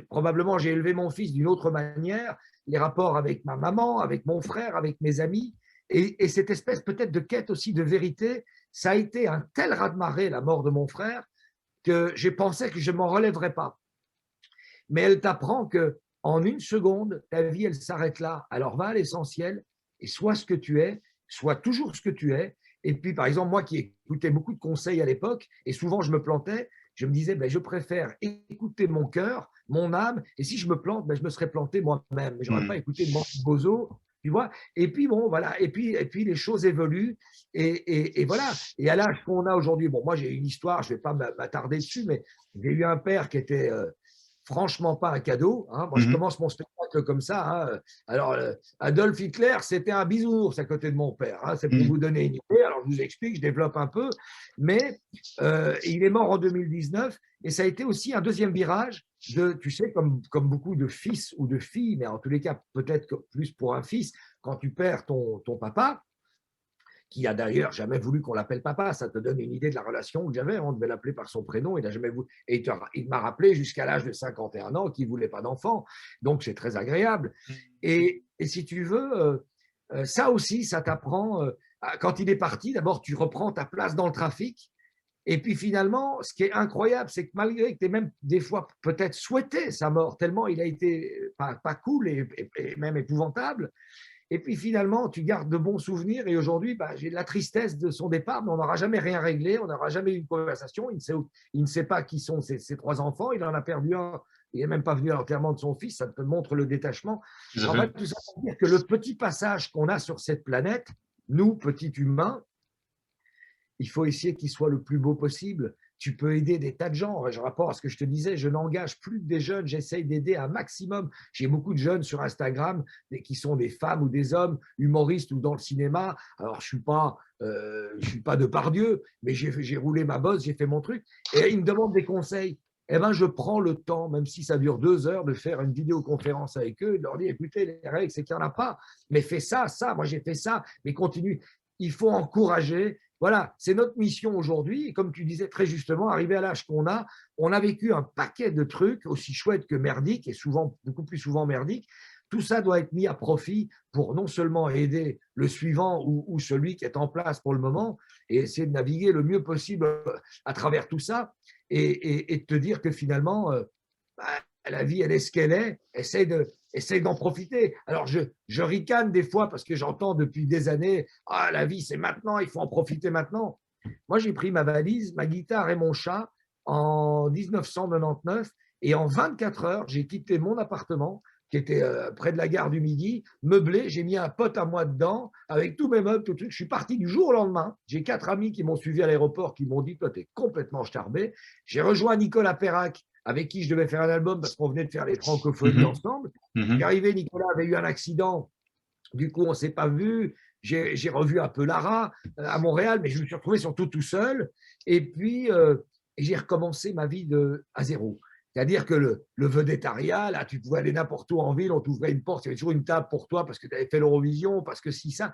Speaker 2: Probablement, j'ai élevé mon fils d'une autre manière, les rapports avec ma maman, avec mon frère, avec mes amis. Et cette espèce peut-être de quête aussi de vérité, ça a été un tel raz-de-marée, la mort de mon frère, que j'ai pensé que je ne m'en relèverais pas. Mais elle t'apprend que en une seconde, ta vie, elle s'arrête là. Alors va à l'essentiel et sois ce que tu es, sois toujours ce que tu es. Et puis, par exemple, moi qui écoutais beaucoup de conseils à l'époque, et souvent je me plantais, je me disais, ben, je préfère écouter mon cœur, mon âme, et si je me plante, ben, je me serais planté moi-même. Mais je n'aurais pas écouté le bozo, tu vois. Et puis, bon, voilà, et puis les choses évoluent, et voilà. Et à l'âge qu'on a aujourd'hui, bon, moi j'ai une histoire, je ne vais pas m'attarder dessus, mais j'ai eu un père qui était franchement pas un cadeau. Hein. Moi, je commence mon spectacle comme ça. Hein. Alors, Adolf Hitler, c'était un bisounours à côté de mon père. Hein. C'est pour vous donner une idée. Alors, je vous explique, je développe un peu. Mais il est mort en 2019 et ça a été aussi un deuxième virage de, tu sais, comme beaucoup de fils ou de filles, mais en tous les cas, peut-être plus pour un fils, quand tu perds ton papa, qui a d'ailleurs jamais voulu qu'on l'appelle papa. Ça te donne une idée de la relation que j'avais. On devait l'appeler par son prénom. Il n'a jamais voulu. Et il m'a rappelé jusqu'à l'âge de 51 ans qu'il ne voulait pas d'enfant. Donc, c'est très agréable. Et si tu veux, ça aussi, ça t'apprend. Quand il est parti, d'abord, tu reprends ta place dans le trafic. Et puis finalement, ce qui est incroyable, c'est que malgré que tu aies même des fois peut-être souhaité sa mort, tellement il a été pas cool et même épouvantable, et puis finalement, tu gardes de bons souvenirs. Et aujourd'hui, j'ai la tristesse de son départ, mais on n'aura jamais rien réglé. On n'aura jamais eu une conversation. Il ne sait pas qui sont ses trois enfants. Il en a perdu un. Il n'est même pas venu à l'enterrement de son fils. Ça te montre le détachement. En fait, tout ça pour dire que le petit passage qu'on a sur cette planète, nous, petits humains, il faut essayer qu'il soit le plus beau possible. Tu peux aider des tas de gens. Je rapport à ce que je te disais, je n'engage plus que des jeunes, j'essaye d'aider un maximum. J'ai beaucoup de jeunes sur Instagram qui sont des femmes ou des hommes, humoristes ou dans le cinéma. Alors, je ne suis pas Depardieu, mais j'ai roulé ma bosse, j'ai fait mon truc. Et ils me demandent des conseils. Eh ben, je prends le temps, même si ça dure 2 heures, de faire une vidéoconférence avec eux, de leur dire, écoutez, les règles, c'est qu'il n'y en a pas. Mais fais ça, moi j'ai fait ça, mais continue. Il faut encourager. Voilà, c'est notre mission aujourd'hui. Et comme tu disais très justement, arrivé à l'âge qu'on a, on a vécu un paquet de trucs aussi chouettes que merdiques, et souvent, beaucoup plus souvent merdiques. Tout ça doit être mis à profit pour non seulement aider le suivant ou celui qui est en place pour le moment, et essayer de naviguer le mieux possible à travers tout ça, et de te dire que finalement, la vie, elle est ce qu'elle est. Essaye d'en profiter. Alors, je ricane des fois parce que j'entends depuis des années, ah, la vie, c'est maintenant, il faut en profiter maintenant. Moi, j'ai pris ma valise, ma guitare et mon chat en 1999 et en 24 heures, j'ai quitté mon appartement qui était près de la gare du Midi, meublé, j'ai mis un pote à moi dedans, avec tous mes meubles, tout le truc. Je suis parti du jour au lendemain. J'ai 4 amis qui m'ont suivi à l'aéroport, qui m'ont dit, toi, t'es complètement starbé. J'ai rejoint Nicolas Perrac, avec qui je devais faire un album parce qu'on venait de faire les francophonies ensemble. Arrivé, Nicolas avait eu un accident. Du coup, on ne s'est pas vu. J'ai revu un peu Lara à Montréal, mais je me suis retrouvé surtout tout seul. Et puis, j'ai recommencé ma vie à zéro. C'est-à-dire que le vedettariat, là, tu pouvais aller n'importe où en ville, on t'ouvrait une porte, il y avait toujours une table pour toi parce que tu avais fait l'Eurovision, parce que si ça.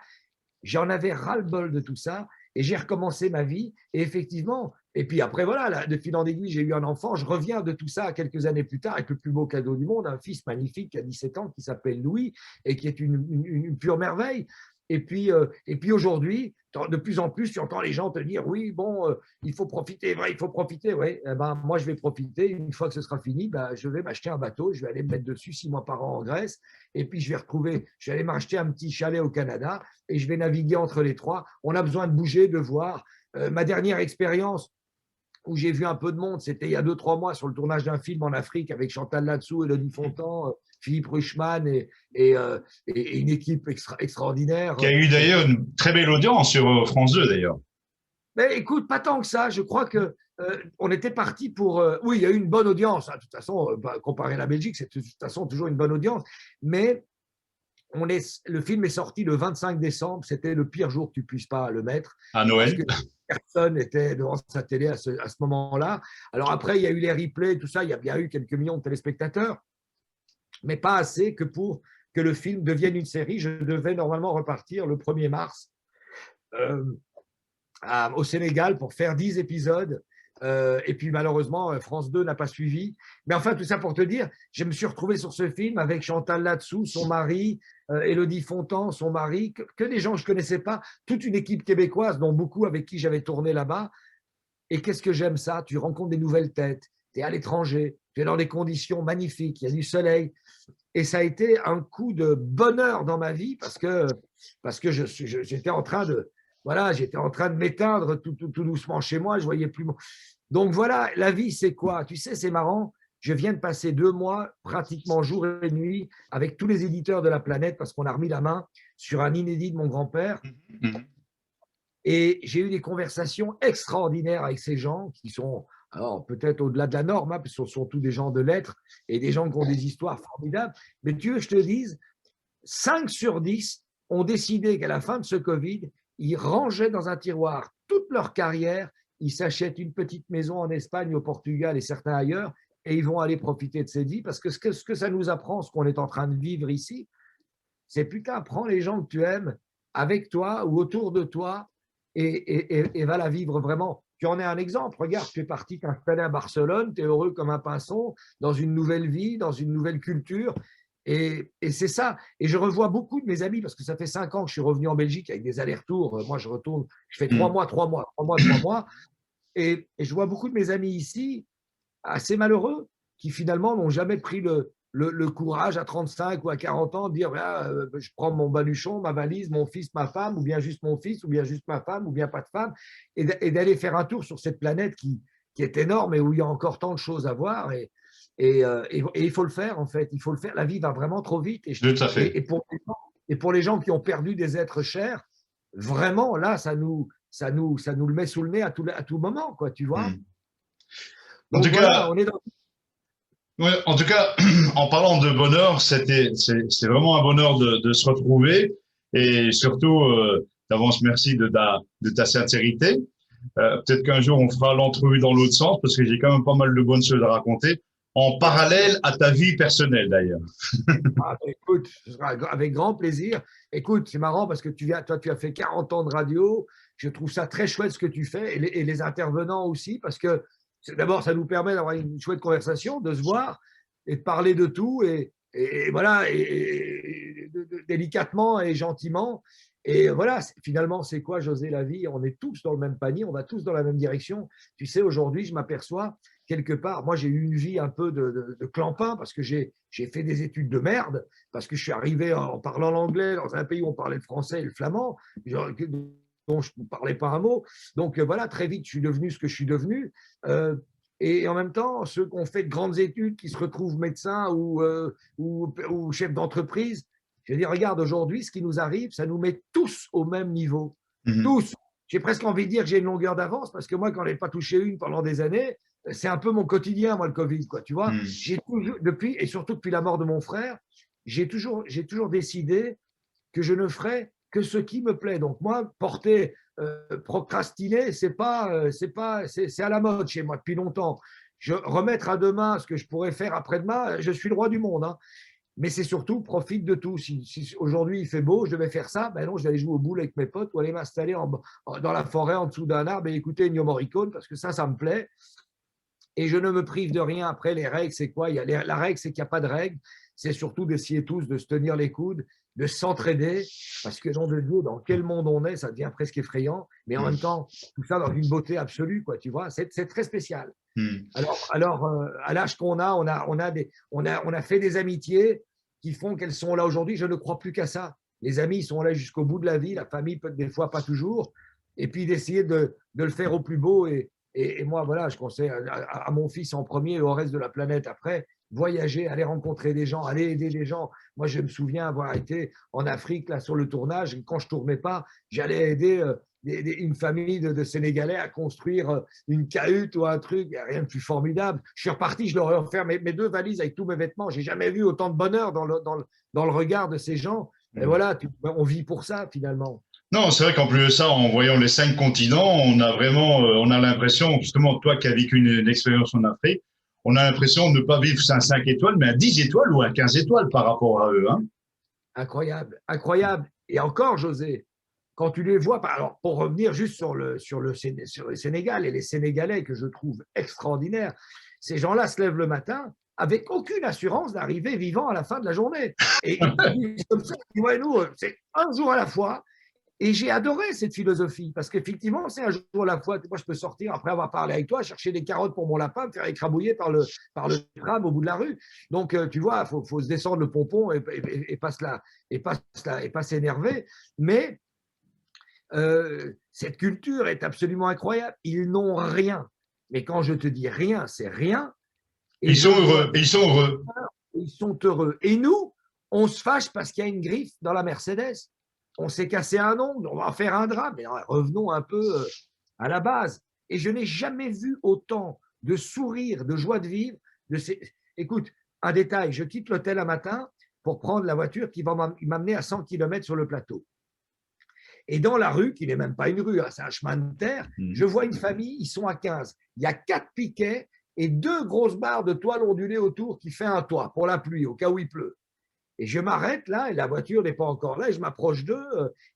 Speaker 2: J'en avais ras-le-bol de tout ça et j'ai recommencé ma vie. Et effectivement, et puis après, voilà, là, de fil en aiguille, j'ai eu un enfant. Je reviens de tout ça quelques années plus tard avec le plus beau cadeau du monde, un fils magnifique qui a 17 ans, qui s'appelle Louis et qui est une pure merveille. Et puis aujourd'hui, de plus en plus, tu entends les gens te dire oui, bon, il faut profiter, ouais, il faut profiter. Ouais. Eh ben, moi, je vais profiter. Une fois que ce sera fini, je vais m'acheter un bateau, je vais aller me mettre dessus 6 mois par an en Grèce. Et puis, je vais aller m'acheter un petit chalet au Canada et je vais naviguer entre les trois. On a besoin de bouger, de voir. Ma dernière expérience où j'ai vu un peu de monde, c'était il y a 2-3 mois sur le tournage d'un film en Afrique avec Chantal Latsou, Elodie Fontan, Philippe Ruchmann et une équipe extraordinaire.
Speaker 1: Qui a eu d'ailleurs une très belle audience sur France 2 d'ailleurs.
Speaker 2: Mais écoute, pas tant que ça. Je crois que on était parti pour. Oui, il y a eu une bonne audience, hein. De toute façon, comparé à la Belgique, c'est de toute façon toujours une bonne audience. Mais le film est sorti le 25 décembre. C'était le pire jour que tu puisses pas le mettre
Speaker 1: À
Speaker 2: parce
Speaker 1: Noël?
Speaker 2: que personne n'était devant sa télé à ce moment-là. Alors après, il y a eu les replays, tout ça. Il y a bien eu quelques millions de téléspectateurs, mais pas assez que pour que le film devienne une série. Je devais normalement repartir le 1er mars. Euh, au Sénégal pour faire 10 épisodes. Et puis malheureusement, France 2 n'a pas suivi. Mais enfin, tout ça pour te dire, je me suis retrouvé sur ce film avec Chantal Latsou, son mari, Élodie Fontan, son mari, que des gens que je ne connaissais pas, toute une équipe québécoise, dont beaucoup avec qui j'avais tourné là-bas. Et qu'est-ce que j'aime ça? Tu rencontres des nouvelles têtes, tu es à l'étranger, tu es dans des conditions magnifiques, il y a du soleil. Et ça a été un coup de bonheur dans ma vie parce que j'étais en train de, voilà, j'étais en train de m'éteindre tout doucement chez moi. Je voyais plus. Donc voilà, la vie, c'est quoi? Tu sais, c'est marrant. Je viens de passer 2 mois, pratiquement jour et nuit, avec tous les éditeurs de la planète parce qu'on a remis la main sur un inédit de mon grand-père. Et j'ai eu des conversations extraordinaires avec ces gens qui sont, alors peut-être au-delà de la norme, hein, parce que ce sont tous des gens de lettres et des gens qui ont des histoires formidables. Mais tu veux que je te dise, 5 sur 10 ont décidé qu'à la fin de ce Covid, ils rangeaient dans un tiroir toute leur carrière, ils s'achètent une petite maison en Espagne, au Portugal et certains ailleurs, et ils vont aller profiter de cette vie, parce que ce que ça nous apprend, ce qu'on est en train de vivre ici, c'est putain, prends les gens que tu aimes avec toi ou autour de toi et va la vivre vraiment. Tu en es un exemple. Regarde, tu es parti t'installer à Barcelone, tu es heureux comme un pinson, dans une nouvelle vie, dans une nouvelle culture. Et c'est ça. Et je revois beaucoup de mes amis, parce que ça fait 5 ans que je suis revenu en Belgique avec des allers-retours. Moi, je retourne, je fais 3 mois, 3 mois, 3 mois, 3 mois. Et je vois beaucoup de mes amis ici, assez malheureux, qui finalement n'ont jamais pris le courage à 35 ou à 40 ans de dire ah, je prends mon baluchon, ma valise, mon fils, ma femme, ou bien juste mon fils, ou bien juste ma femme, ou bien pas de femme, et d'aller faire un tour sur cette planète qui est énorme et où il y a encore tant de choses à voir. Et il faut le faire, en fait. Il faut le faire. La vie va vraiment trop vite.
Speaker 1: Tout à fait.
Speaker 2: Et pour les gens qui ont perdu des êtres chers, vraiment, là, ça nous le met sous le nez à tout moment, quoi, tu vois.
Speaker 1: En
Speaker 2: Donc
Speaker 1: tout
Speaker 2: voilà,
Speaker 1: cas,
Speaker 2: on est dans.
Speaker 1: ouais, en tout cas, en parlant de bonheur, c'est vraiment un bonheur de se retrouver et surtout, d'avance, merci de ta sincérité. Peut-être qu'un jour on fera l'entrevue dans l'autre sens parce que j'ai quand même pas mal de bonnes choses à raconter en
Speaker 2: Bien sûr.
Speaker 1: parallèle à ta vie personnelle d'ailleurs.
Speaker 2: Ah, bah, écoute, ce sera avec grand plaisir. Écoute, c'est marrant parce que toi, tu as fait 40 ans de radio. Je trouve ça très chouette ce que tu fais et les intervenants aussi parce que d'abord, ça nous permet d'avoir une chouette conversation, de se voir et de parler de tout et voilà, délicatement et gentiment. Et voilà, finalement, c'est quoi, José, la vie? On est tous dans le même panier, on va tous dans la même direction. Tu sais, aujourd'hui, je m'aperçois quelque part, moi j'ai eu une vie un peu de clampin parce que j'ai fait des études de merde, parce que je suis arrivé en parlant l'anglais dans un pays où on parlait le français et le flamand, dont je ne parlais pas un mot. Donc voilà, très vite, je suis devenu ce que je suis devenu. Et en même temps, ceux qui ont fait de grandes études, qui se retrouvent médecins ou chefs d'entreprise, je veux dire, regarde, aujourd'hui, ce qui nous arrive, ça nous met tous au même niveau.
Speaker 1: Mhm.
Speaker 2: Tous. J'ai presque envie de dire que j'ai une longueur d'avance parce que moi, quand je n'ai pas touché une pendant des années, c'est un peu mon quotidien, moi, le Covid, quoi, tu vois.
Speaker 1: Mhm.
Speaker 2: J'ai toujours, depuis, et surtout depuis la mort de mon frère, j'ai toujours décidé que je ne ferais que ce qui me plaît. Donc, moi, procrastiner, c'est à la mode chez moi depuis longtemps. Remettre à demain ce que je pourrais faire après-demain, je suis le roi du monde, hein. Mais c'est surtout, profite de tout. Si aujourd'hui il fait beau, je devais faire ça, ben non, je vais aller jouer au boule avec mes potes ou aller m'installer dans la forêt en dessous d'un arbre et écouter Ennio Morricone parce que ça me plaît. Et je ne me prive de rien. Après, les règles, c'est quoi? La règle, c'est qu'il n'y a pas de règle. C'est surtout d'essayer tous de se tenir les coudes, de s'entraider, parce que, nom de Dieu, dans quel monde on est, ça devient presque effrayant. Mais en même temps, tout ça dans une beauté absolue, quoi, tu vois. C'est très spécial.
Speaker 1: Mhm.
Speaker 2: Alors à l'âge qu'on a, on a fait des amitiés qui font qu'elles sont là aujourd'hui. Je ne crois plus qu'à ça. Les amis sont là jusqu'au bout de la vie, la famille peut des fois pas toujours. Et puis d'essayer de le faire au plus beau. Et moi, voilà, je conseille à mon fils en premier et au reste de la planète après, voyager, aller rencontrer des gens, aller aider des gens. Moi, je me souviens avoir été en Afrique là sur le tournage. Et quand je tournais pas, j'allais aider une famille de Sénégalais à construire une cahute ou un truc, rien de plus formidable. Je suis reparti, je leur ai offert mes 2 valises avec tous mes vêtements. J'ai jamais vu autant de bonheur dans le regard de ces gens. Et voilà, on vit pour ça finalement.
Speaker 1: Non, c'est vrai qu'en plus de ça, en voyant les 5 continents, on a vraiment, on a l'impression, justement, toi qui as vécu une expérience en Afrique, on a l'impression de ne pas vivre un 5 étoiles, mais un 10 étoiles ou un 15 étoiles par rapport à eux. Hein.
Speaker 2: Incroyable, incroyable. Et encore, José, quand tu les vois, alors pour revenir juste sur le Sénégal et les Sénégalais que je trouve extraordinaires, ces gens-là se lèvent le matin avec aucune assurance d'arriver vivant à la fin de la journée. Et comme ça, nous, c'est un jour à la fois. Et j'ai adoré cette philosophie parce qu'effectivement, c'est un jour à la fois. Moi, je peux sortir après avoir parlé avec toi, chercher des carottes pour mon lapin, me faire écrabouiller par le tram au bout de la rue. Donc, tu vois, il faut se descendre le pompon et pas s'énerver. Mais cette culture est absolument incroyable. Ils n'ont rien. Mais quand je te dis rien, c'est rien.
Speaker 1: Et ils sont heureux. Ils sont heureux.
Speaker 2: Ils sont heureux. Et nous, on se fâche parce qu'il y a une griffe dans la Mercedes. On s'est cassé un ongle, on va en faire un drap, mais revenons un peu à la base. Et je n'ai jamais vu autant de sourire, de joie de vivre. Écoute, un détail, je quitte l'hôtel un matin pour prendre la voiture qui va m'amener à 100 km sur le plateau. Et dans la rue, qui n'est même pas une rue, c'est un chemin de terre, je vois une famille, ils sont à 15. Il y a 4 piquets et 2 grosses barres de toile ondulée autour qui fait un toit pour la pluie, au cas où il pleut. Et je m'arrête là, et la voiture n'est pas encore là, et je m'approche d'eux,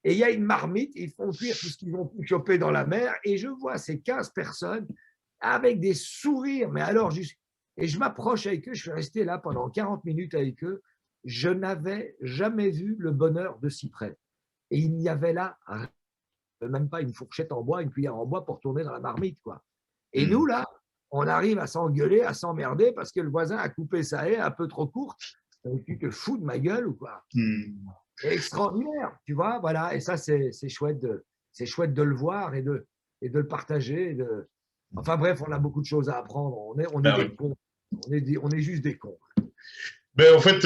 Speaker 2: et il y a une marmite, ils font cuire tout ce qu'ils vont choper dans la mer, et je vois ces 15 personnes avec des sourires, mais alors juste. Et je m'approche avec eux, je suis resté là pendant 40 minutes avec eux, je n'avais jamais vu le bonheur de si près. Et il n'y avait là même pas une fourchette en bois, une cuillère en bois pour tourner dans la marmite, quoi. Et nous, là, on arrive à s'engueuler, à s'emmerder parce que le voisin a coupé sa haie un peu trop courte. Tu te fous de ma gueule ou quoi? C'est extraordinaire, tu vois, voilà. Et ça, c'est chouette de le voir et de le partager. Enfin bref, on a beaucoup de choses à apprendre. On est des cons. On est juste des cons.
Speaker 1: Ben, en fait,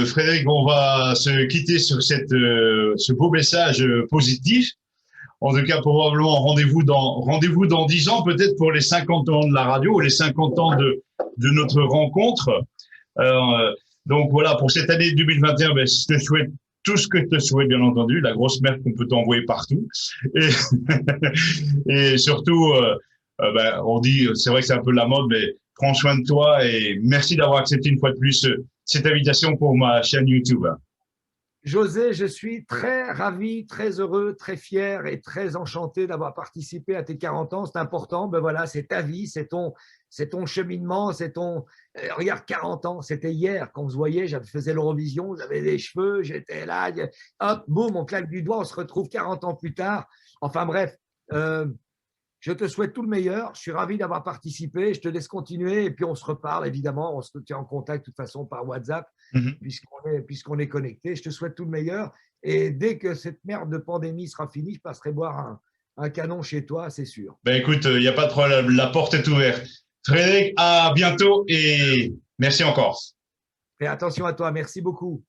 Speaker 1: Frédéric, on va se quitter sur ce beau message positif. En tout cas, probablement, rendez-vous dans 10 ans, peut-être pour les 50 ans de la radio ou les 50 ans de notre rencontre. Donc voilà, pour cette année 2021, ben, je te souhaite tout ce que je te souhaite, bien entendu, la grosse merde qu'on peut t'envoyer partout. Et, et surtout, ben, on dit, c'est vrai que c'est un peu la mode, mais prends soin de toi et merci d'avoir accepté une fois de plus cette invitation pour ma chaîne YouTube.
Speaker 2: José, je suis très ravi, très heureux, très fier et très enchanté d'avoir participé à tes 40 ans. C'est important, ben voilà, c'est ta vie, c'est ton cheminement, c'est ton… regarde, 40 ans, c'était hier quand on se voyait, je faisais l'Eurovision, j'avais des cheveux, j'étais là, hop, boum, on claque du doigt, on se retrouve 40 ans plus tard. Enfin bref, je te souhaite tout le meilleur. Je suis ravi d'avoir participé. Je te laisse continuer et puis on se reparle, évidemment. On se tient en contact de toute façon par WhatsApp puisqu'on est connecté. Je te souhaite tout le meilleur. Et dès que cette merde de pandémie sera finie, je passerai boire un canon chez toi, c'est sûr.
Speaker 1: Ben écoute, il n'y a pas de problème. La porte est ouverte. Frédéric, à bientôt et merci encore.
Speaker 2: Fais attention à toi. Merci beaucoup.